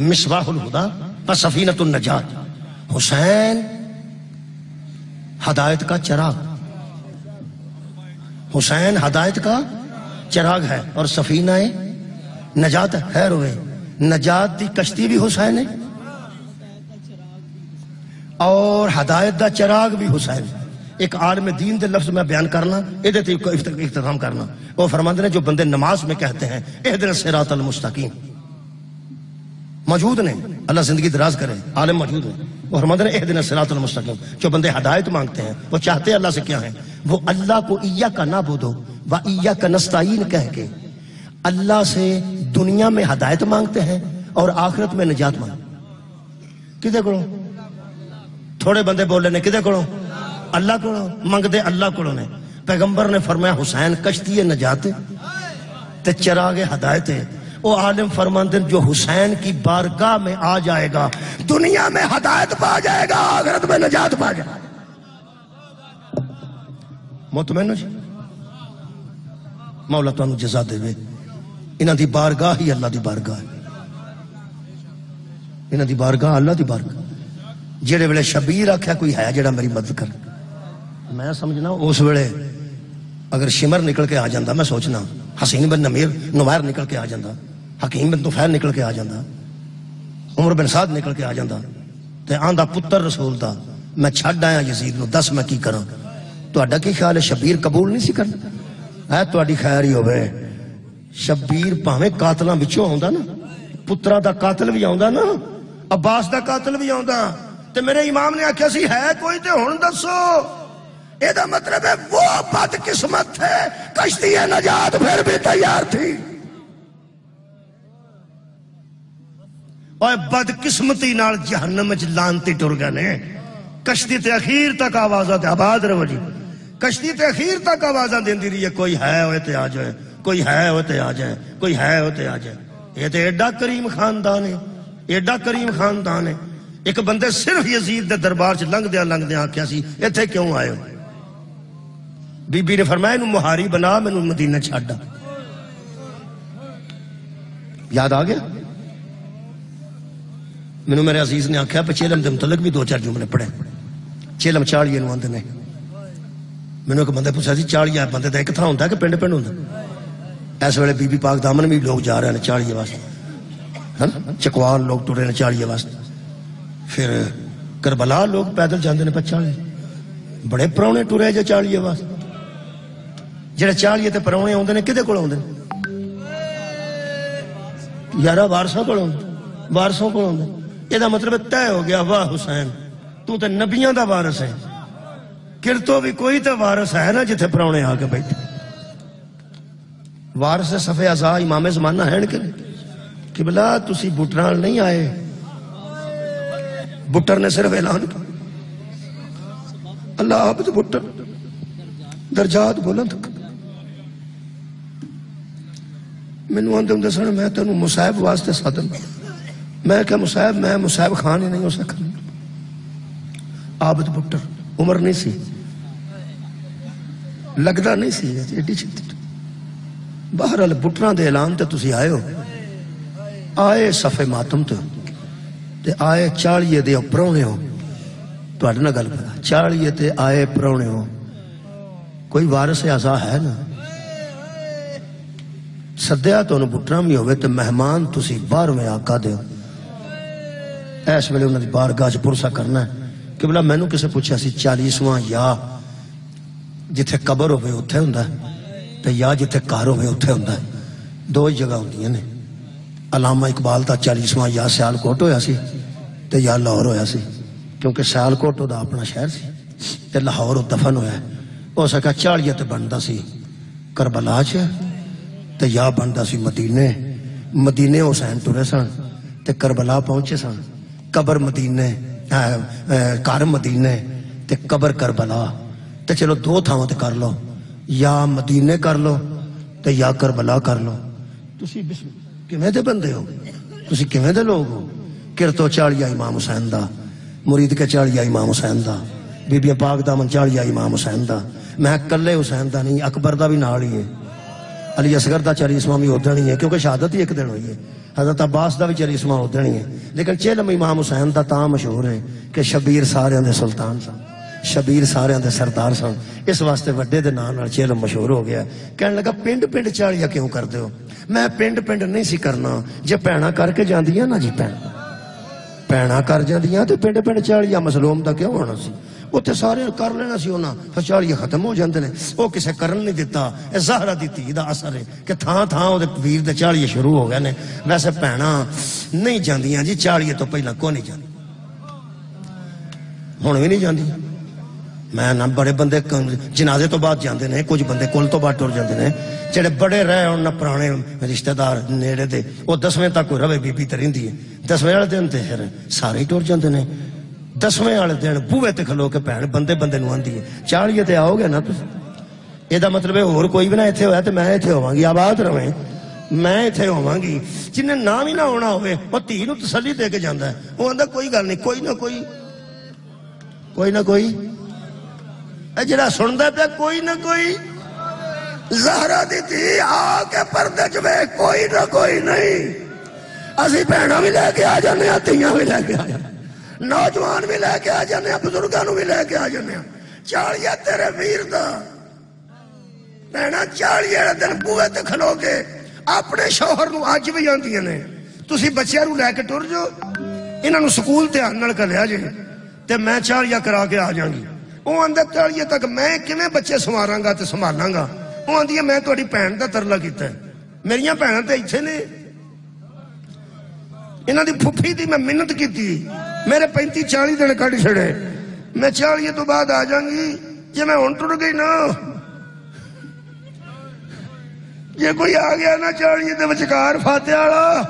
مصباح الہدا و سفینۃ النجات، حسین ہدایت کا چراغ، حسین ہدایت کا چراغ ہے اور سفینہ نجات ہے۔ خیر ہوئے نجات دی کشتی بھی حسین ہے اور ہدایت دا چراغ بھی حسین ہے۔ ایک عالم دین دے لفظ میں بیان کرنا یہ اختتام کرنا، وہ فرماتے ہیں جو بندے نماز میں کہتے ہیں اہدنا الصراط المستقیم، موجود نے، اللہ زندگی دراز کرے، عالم موجود ہیں، وہ فرماتے ہیں اہدنا الصراط المستقیم، جو بندے ہدایت مانگتے ہیں وہ چاہتے ہیں اللہ سے کیا ہیں، وہ اللہ کو ایاک نعبد و ایاک نستعین کہہ کے اللہ سے دنیا میں ہدایت مانگتے ہیں اور آخرت میں نجات مانگتے۔ کدے کڑو تھوڑے بندے بولے نے، کدے کڑو اللہ کو منگ دے، اللہ کو نے۔ پیغمبر نے فرمایا حسین کشتی نجات تے چراغ ہدایت ہے۔ وہ عالم فرماندے جو حسین کی بارگاہ میں آ جائے گا دنیا میں ہدایت پا جائے گا، آخرت میں نجات پا جائے گا۔ مطمئن ہو جی؟ مولا تانوں جزا دے وے، انہاں دی بارگاہ ہی اللہ دی بارگاہ ہے، انہاں دی بارگاہ اللہ دی بارگاہ۔ جڑے ویلے شبیر آکھیا کوئی ہے جڑا میری مدد کر، میں سمجھنا اس ویلے اگر شمر نکل کے آ جاندہ، میں سوچنا حسین بن نمیر نکل کے آ جاندہ، حکیم بن طفیل نکل کے آ جاندہ، عمر بن سعد نکل کے آ جاندہ تے آندہ پتر رسول دا میں چھڑ آیا یزید نو، دس میں کی کراں۔ تو اڈا کی خیال ہے شبیر قبول نہیں سی کرنا؟ ہے تو اڈی خیر ہی ہوئے، شبیر پاہمیں قاتلاں بچوں ہوندہ نا، پترہ دا قاتل بھی ہوندہ نا، عباس دا قاتل بھی ہوندہ، تے میرے امام نے آکھیا سی ہے کوئی تے ہن دسو، یہ دا مطلب ہے وہ بد قسمت ہے، کشتی نجات پھر بھی تیار تھی۔ اور بد قسمتی نال جہنم وچ لانتی ٹر گئے نے۔ کشتی تے اخیر تک آوازاں تے آباد رہو جی، کشتی تے اخیر تک آوازاں دیندی رہی ہے کوئی ہے ہوئے تے آ جائے، کوئی ہے ہوئے تے آ جائے، کوئی ہے ہوئے تے آ جائے۔ یہ تے ایڈا کریم خاندان ہے، ایڈا کریم خاندان ہے۔ ایک بندے صرف یزید دے دربار چ لنگ دیا آکھیا سی ایتھے کیوں آئے ہو؟ بی بی نے فرمایا انہوں مہاری بنا میں انہوں مدینہ چھاڑا۔ یاد آ گیا؟ میں میرے عزیز نے آکھیا پہ چیلم دے متعلق بھی دو چار جملے پڑھے۔ چیلم چاڑیے نو آندے نے، میں نے ایک بندے پوچھا سی چاڑیا بندے دا ایک تھا ہوندہ ہے کہ پنڈ پنڈ ہوندہ؟ اس ویلے بی بی پاک دامن بھی لوگ جا رہے ہیں چاڑیے واسطے، چکوان لوگ ٹر رہے ہیں چاڑیے واسطے، پھر کربلا لوگ پیدل جاندے نے پہ چاڑیے، بڑے پرونے ٹرے جے چاڑیے واسطے۔ جڑے چاڑیے تے پرونے ہوندے نے کدے کول ہوندے نے؟ یارا وارثاں کول ہوندے، وارثوں کول ہوندے۔ یہ دا مطلب طے ہو گیا واہ حسین تو تے نبیاں دا وارث ہے، کرتو بھی کوئی تے وارث ہے نا جتھے پرونے آ کے بیٹھے۔ وارث صفے ازا امام زمانہ ہے کہ بلا تسی بٹران نہیں آئے، بٹر نے صرف اعلان کیا اللہ عبد بٹر درجات بلند۔ مینوں آندے ہوندے سن میں تینوں مصعب واسطے سادن، میں کہ مصعب میں مصعب خان ہی نہیں ہو سکتا۔ عابد بٹر عمر نہیں سی، لگدا نہیں سی ایڈی چھتی بہرحال بٹنا دے اعلان تے تسی آئے ہو، آئے صفے ماتم تے آئے 40 دے پرونے ہو، تواڈے نال گل کرا 40 تے آئے پرونے ہو، کوئی وارث اعزا ہے نا؟ سدیا تو بٹنا بھی ہوئے تے مہمان تسی 12ویں آقا دے ہو، اس ویلے انہاں دی بارگاہ چ پرسا کرنا ہے کہ بلا مینوں کسے پوچھا سی 40واں یا جتھے قبر ہوئے اتھے ہوندا ہے تے یا جتھے گھر ہوئے اتھے ہوندا ہے، دو ہی جگہ ہوندیاں نے۔ علامہ اقبال دا 40واں یا سیالکوٹ ہویا سی تے یا لاہور ہویا سی، کیونکہ سیالکوٹ دا اپنا شہر سی تے لاہور دفن ہویا ہے۔ ہو سکا 40 تے بندا سی کربلا چ تے یا بندا سی مدینے، مدینے حسین ٹرے سن تے کربلا پہنچے سن، قبر مدینے گھر مدینے تے قبر کربلا، تے چلو دو تھاواں تے کر لو، یا مدینے کر لو تے یا کربلا کر لو۔ تسی کیویں دے بندے ہو، تسی کیویں دے لوگ ہو؟ کرتو 40 امام حسین دا، مرید کے 40 امام حسین دا، بی بی پاک دامن 40 امام حسین دا، میں کلے حسین دا نہیں، اکبر دا بھی نال ہی ہے، علی اصغر دا 40واں بھی ادھر ہی ہے، کیونکہ شہادت ہی ایک دن ہوئی ہے، حضرت عباس دا بھی 40واں ادھر ہی ہے، لیکن 40 امام حسین دا تاں مشہور ہے کہ شبیر سارے دے سلطان سن، شبیر سارے دے سردار سن، اس واسطے وڈے دے نام نال 40 مشہور ہو گیا۔ کہنے لگا پنڈ پنڈ 40 کیوں کر دے ہو؟ میں پنڈ پنڈ نہیں سی کرنا، جے پینا کر کے جاندیاں نا جی پینا کر جاندیاں تو پنڈ پنڈ 40 مسلوم دا کیوں ہونا سی؟ اتنے سارے کر لینا سی ہونا، 40 ختم ہو جاندے نے، وہ کسے کرن نہیں دیتا۔ اے زہرا دی دھی دا اثر ہے کہ تھاں تھاں وہ ویر دے 40 شروع ہو گئے نے۔ ویسے پینا نہیں جاندیاں جی 40 تو پہلا کو نہیں جاندی، ہن بھی نہیں جاندی۔ میں نہ بڑے بندے جنازے تو بعد جاندے نے، کچھ بندے کل تو بعد ٹر جاندے نے، جڑے بڑے رہے ہون نہ پرانے رشتہ دار نیڑے دے، وہ 10ویں تک کوئی رہے بی بی تے رہندی ہے، 10ویں والے دن تے پھر سارے ہی ٹر جاندے نے۔ 10ویں والے دن بوئے تے کھلو کے بھੈਣ بندے بندے نوں آندی ہے 40 تے آؤ گے نا تسی، یہ دا مطلب ہے اور کوئی بھی نہ ایتھے ہویا تے میں ایتھے ہوواں گی، آباد رہیں میں ایتھے ہوواں گی۔ جنہیں نام ہی نہ ہونا ہوئے وہ دھی نوں تسلی دے کے جاندا ہے، وہ آندا کوئی گل نہیں، کوئی نہ کوئی اے جڑا سندا پیا کوئی نہ کوئی زہرا دی تھی آ کے پردے چ ویکھ کوئی نہ کوئی نہیں۔ اسی بھੈਣاں بھی لے کے آ جانے ہاں، تیاں بھی لے کے آ جانے، نوجوان بھی لے کے آ جانے ہاں، بزرگاں نوں بھی لے کے آ جانے ہاں۔ 40 تیرے ویر دا بھੈਣاں 40 والے دن بوئے تے کھلو کے اپنے شوہر نوں اج بھی آندیاں نے، تسی بچیاں نوں لے کے ٹر جو، انہاں نوں سکول دھیان نال گھلیا جے تے میں 40 کرا کے آ جاں گی۔ وہ آندا 40 تک میں کیویں بچے سنواراں گا تے سنبھالاں گا؟ وہ آندی ہے میں تہاڈی بھੈਣ دا ترلا کیتا ہے، میریاں بھੈਣاں تے ایتھے نے، انہاں دی پھپھی دی میں محنت کیتی، میرے 35-40 دن کڈ چھڑے، میں 40 تو بعد آ جاں گی۔ جے میں ہن ٹر گئی نا، جے کوئی آ گیا نا 40 دے وچکار فاتحہ والا،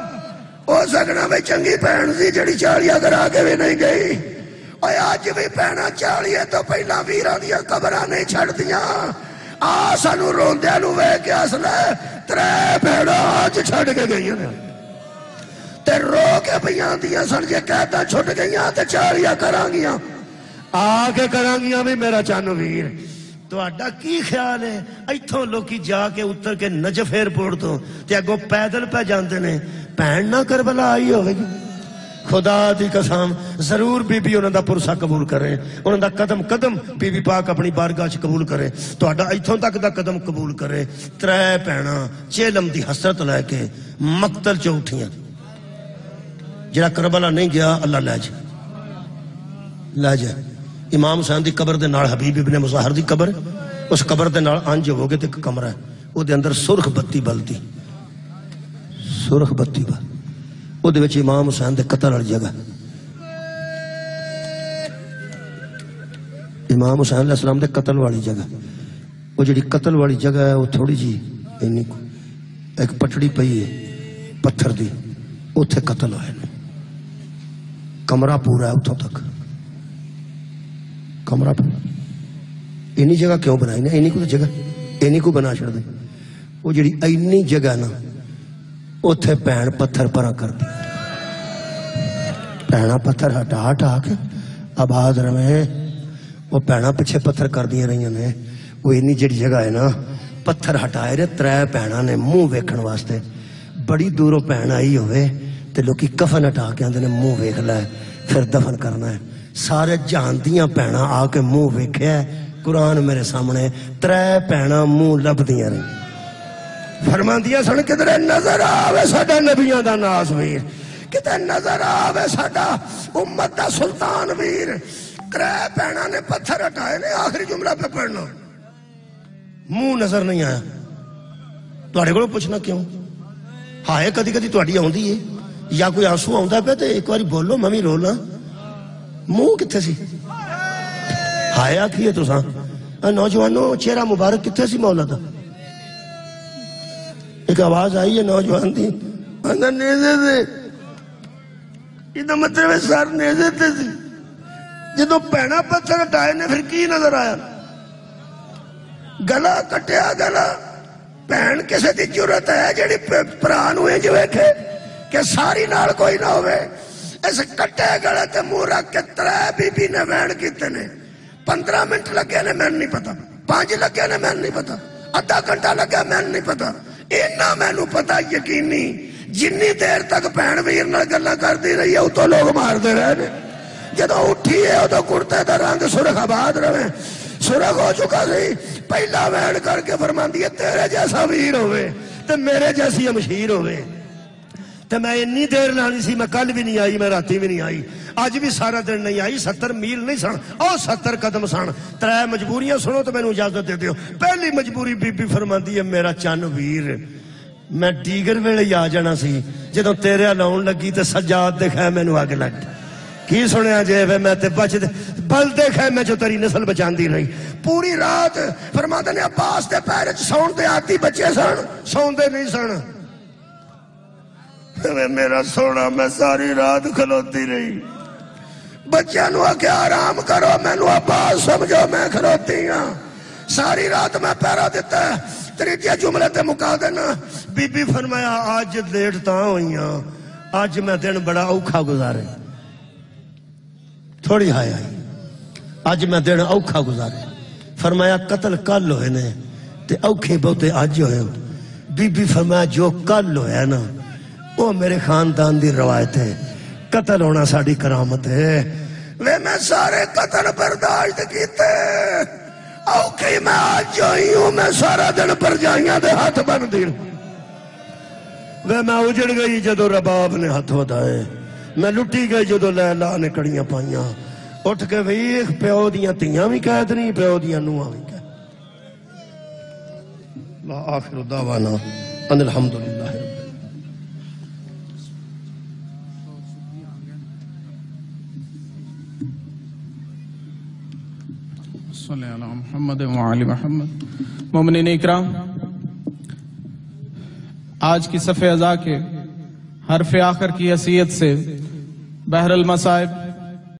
ہو سکنا بھئی چنگی بھੈਣ سی جڑی 40 کرا کے بھی نہیں گئی۔ اور آج بھی بھੈਣاں 40 تو پہلا ویراں دیاں قبراں نہیں چھڑ دیاں، آ سانوں روندیاں نوں ویکھ کے ہسنا، 3 بھੈਣاں آج چھڑ کے گئیاں نے تے رو کے پیاں دیاں سن، جے قیداں چھٹ گئیاں تے 40 کرانگیاں، آ کے کرانگیاں بھی میرا چن ویر۔ تہاڈا کی خیال ہے ایتھوں لوکی جا کے اتر کے نجف ایئرپورٹ تو تے اگوں پیدل پہ جاندے نے، بھੈਣ نہ کربلا آئی ہوے گی؟ خدا دی قسم ضرور بی بی انہاں دا پرسا قبول کرے، انہاں دا قدم قدم بی بی پاک اپنی بارگاہ چ قبول کرے، تہاڈا ایتھوں تک دا قدم قبول کرے۔ 3 بھੈਣاں چہلم دی حسرت لے کے مقتل چ اٹھیاں، جڑا کربلا نہیں گیا اللہ لے جائے۔ امام حسین دی قبر دے نال حبیب ابن مظاہر دی قبر، اس قبر دے نال انج ہو گئے تے ایک کمرہ ہے، او دے اندر سرخ بتی بلدی، سرخ بتی بل وہ دے وچ امام حسین دے قتل والی جگہ، امام حسین علیہ السلام دے قتل والی جگہ، وہ جڑی قتل والی جگہ ہے وہ تھوڑی جی ایک پٹڑی پئی ہے پتھر دی، اتھے قتل ہوئے، کمرہ پورا ہے اتھوں تک، کمرہ پورا۔ اینی جگہ کیوں بنائی نا؟ اینی کو جگہ اینی کو بنا چھڑ دے، وہ جڑی اینی جگہ نا اتھے بھੈਣ پتھر پرا کر دی، بھੈਣاں پتھر ہٹا ہٹا کے آباد رہے، وہ بھੈਣاں پیچھے پتھر کر دیا رہی نے۔ وہ اینی جڑی جگہ ہے نا پتھر ہٹائے رہے، 3 بھیناں نے منہ ویکھن واسطے، بڑی دوروں بھین آئی ہوئے تے لوکی کفن ہٹا کے آندے نے منہ ویکھ لے پھر دفن کرنا ہے۔ سارے جہان دیاں بھیناں آ کے منہ ویکھیا ہے، قرآن میرے سامنے 3 بھیناں منہ لبدیاں رہی، فرماندیاں سن کدھر نظر آوے ساڈا نبیاں دا ناز ویر، کدھر نظر آوے ساڈا امت دا سلطان ویر۔ 3 بھیناں نے پتھر ہٹائے نے، آخری جملہ پہ پڑھنا، منہ نظر نہیں آیا۔ تواڈے کولوں پوچھنا کیوں؟ ہائے کدی کدی تواڈی آوندی ہے یا کوئی آنسو آندا پیا تے ایک واری بولو میں وی رولاں، منہ کتھے سی؟ ہائے آکھیے تساں نوجوانوں چہرہ مبارک کتھے سی مولا دا؟ ایک آواز آئی ہے نوجوان دی، اندر نیزے دے، یہ مطلب ہے سر نیزے تے سی۔ جدو بھینا پتھر ہٹائے نے پھر کی نظر آیا؟ گلا کٹیا گلا۔ بھین کسے دی جرت ہے جڑی پرا نو انج ویکھے کہ ساری نال کوئی نہ ہوئے؟ اس کٹے گلے تے منہ رکھ کے 3 بی بی نے وین کیتے نے، 15 منٹ لگے نے مین نہیں پتا، 5 لگے نے مین نہیں پتا، آدھا گھنٹہ لگا مین نہیں پتا، اینا مینوں پتا یقینی جنی دیر تک بھین ویر نال گلاں کردی رہی ہے اتوں لوگ ماردے رہے نے۔ جدو اٹھی ہے ادو کرتے دا رنگ سرخ آباد رہے، سرخ ہو چکا سی، پہلا وین کر کے فرماندی ہے تیرے جیسا ویر ہوئے تے میرے جیسی امشیر ہوئے۔ تے میں انی دیر لانی سی، میں کل بھی نہیں آئی، میں راتی بھی نہیں آئی، آج بھی سارا دن نہیں آئی، 70 میل نہیں سن، اور 70 قدم سن۔ 3 مجبوریاں سنو تو میں نے اجازت دے دیو۔ پہلی مجبوری بی بی فرماندی ہے میرا چن ویر، میں ڈیگر ویلے ہی آ جانا سی، جدوں تیرے لاؤن لگی تے سجاد دے خیمے نو اگ لگ کی سنیا جے وے میں تے بچ بل دے خیمے چو تیری نسل بچاندی رہی۔ پوری رات فرماندے نے عباس دے پیر چ سون دے آتی بچے سن، سون دے نہیں سن۔ میرا سونا میں ساری رات کھلوتی رہی، بچیاں نو آکے آرام کرو، میں نو عباس سمجھو میں کھلوتی ہاں۔ ساری رات میں پیرا دیتا ہے، تریجے جملے تے مکا دینا۔ بی بی فرمایا آج لیٹ تاں ہوئی ہاں، آج میں دن بڑا اوکھا گزارے، تھوڑی ہائے آئی، آج میں دن اوکھا گزارے۔ فرمایا قتل کل ہوئے نے تے اوکھے بہتے آج ہوئے ہو۔ بی بی فرمایا جو کل ہوئے نا وہ میرے خاندان دی روایت ہے، قتل ہونا ساڑی کرامت ہے۔ وے میں سارے قتل برداشت کیتے، اوکھے میں آج جوئی ہوں، میں سارا دن پر جائیاں دے ہاتھ بن دی۔ وے میں اجڑ گئی جدو رباب نے ہاتھ ودائے، میں لٹی گئی جدو لیلا نے کڑیاں پائیاں، اٹھ کے ویخ پیو دیاں تیاں بھی قید نہیں، پیو دیاں نواں بھی قید۔ لا آخر دعوانا ان الحمدللہ۔ صلی اللہ محمد وعلی محمد۔ مومنین اکرام، آج کی صف ازا کے حرف آخر کی حیثیت سے بحر المصائب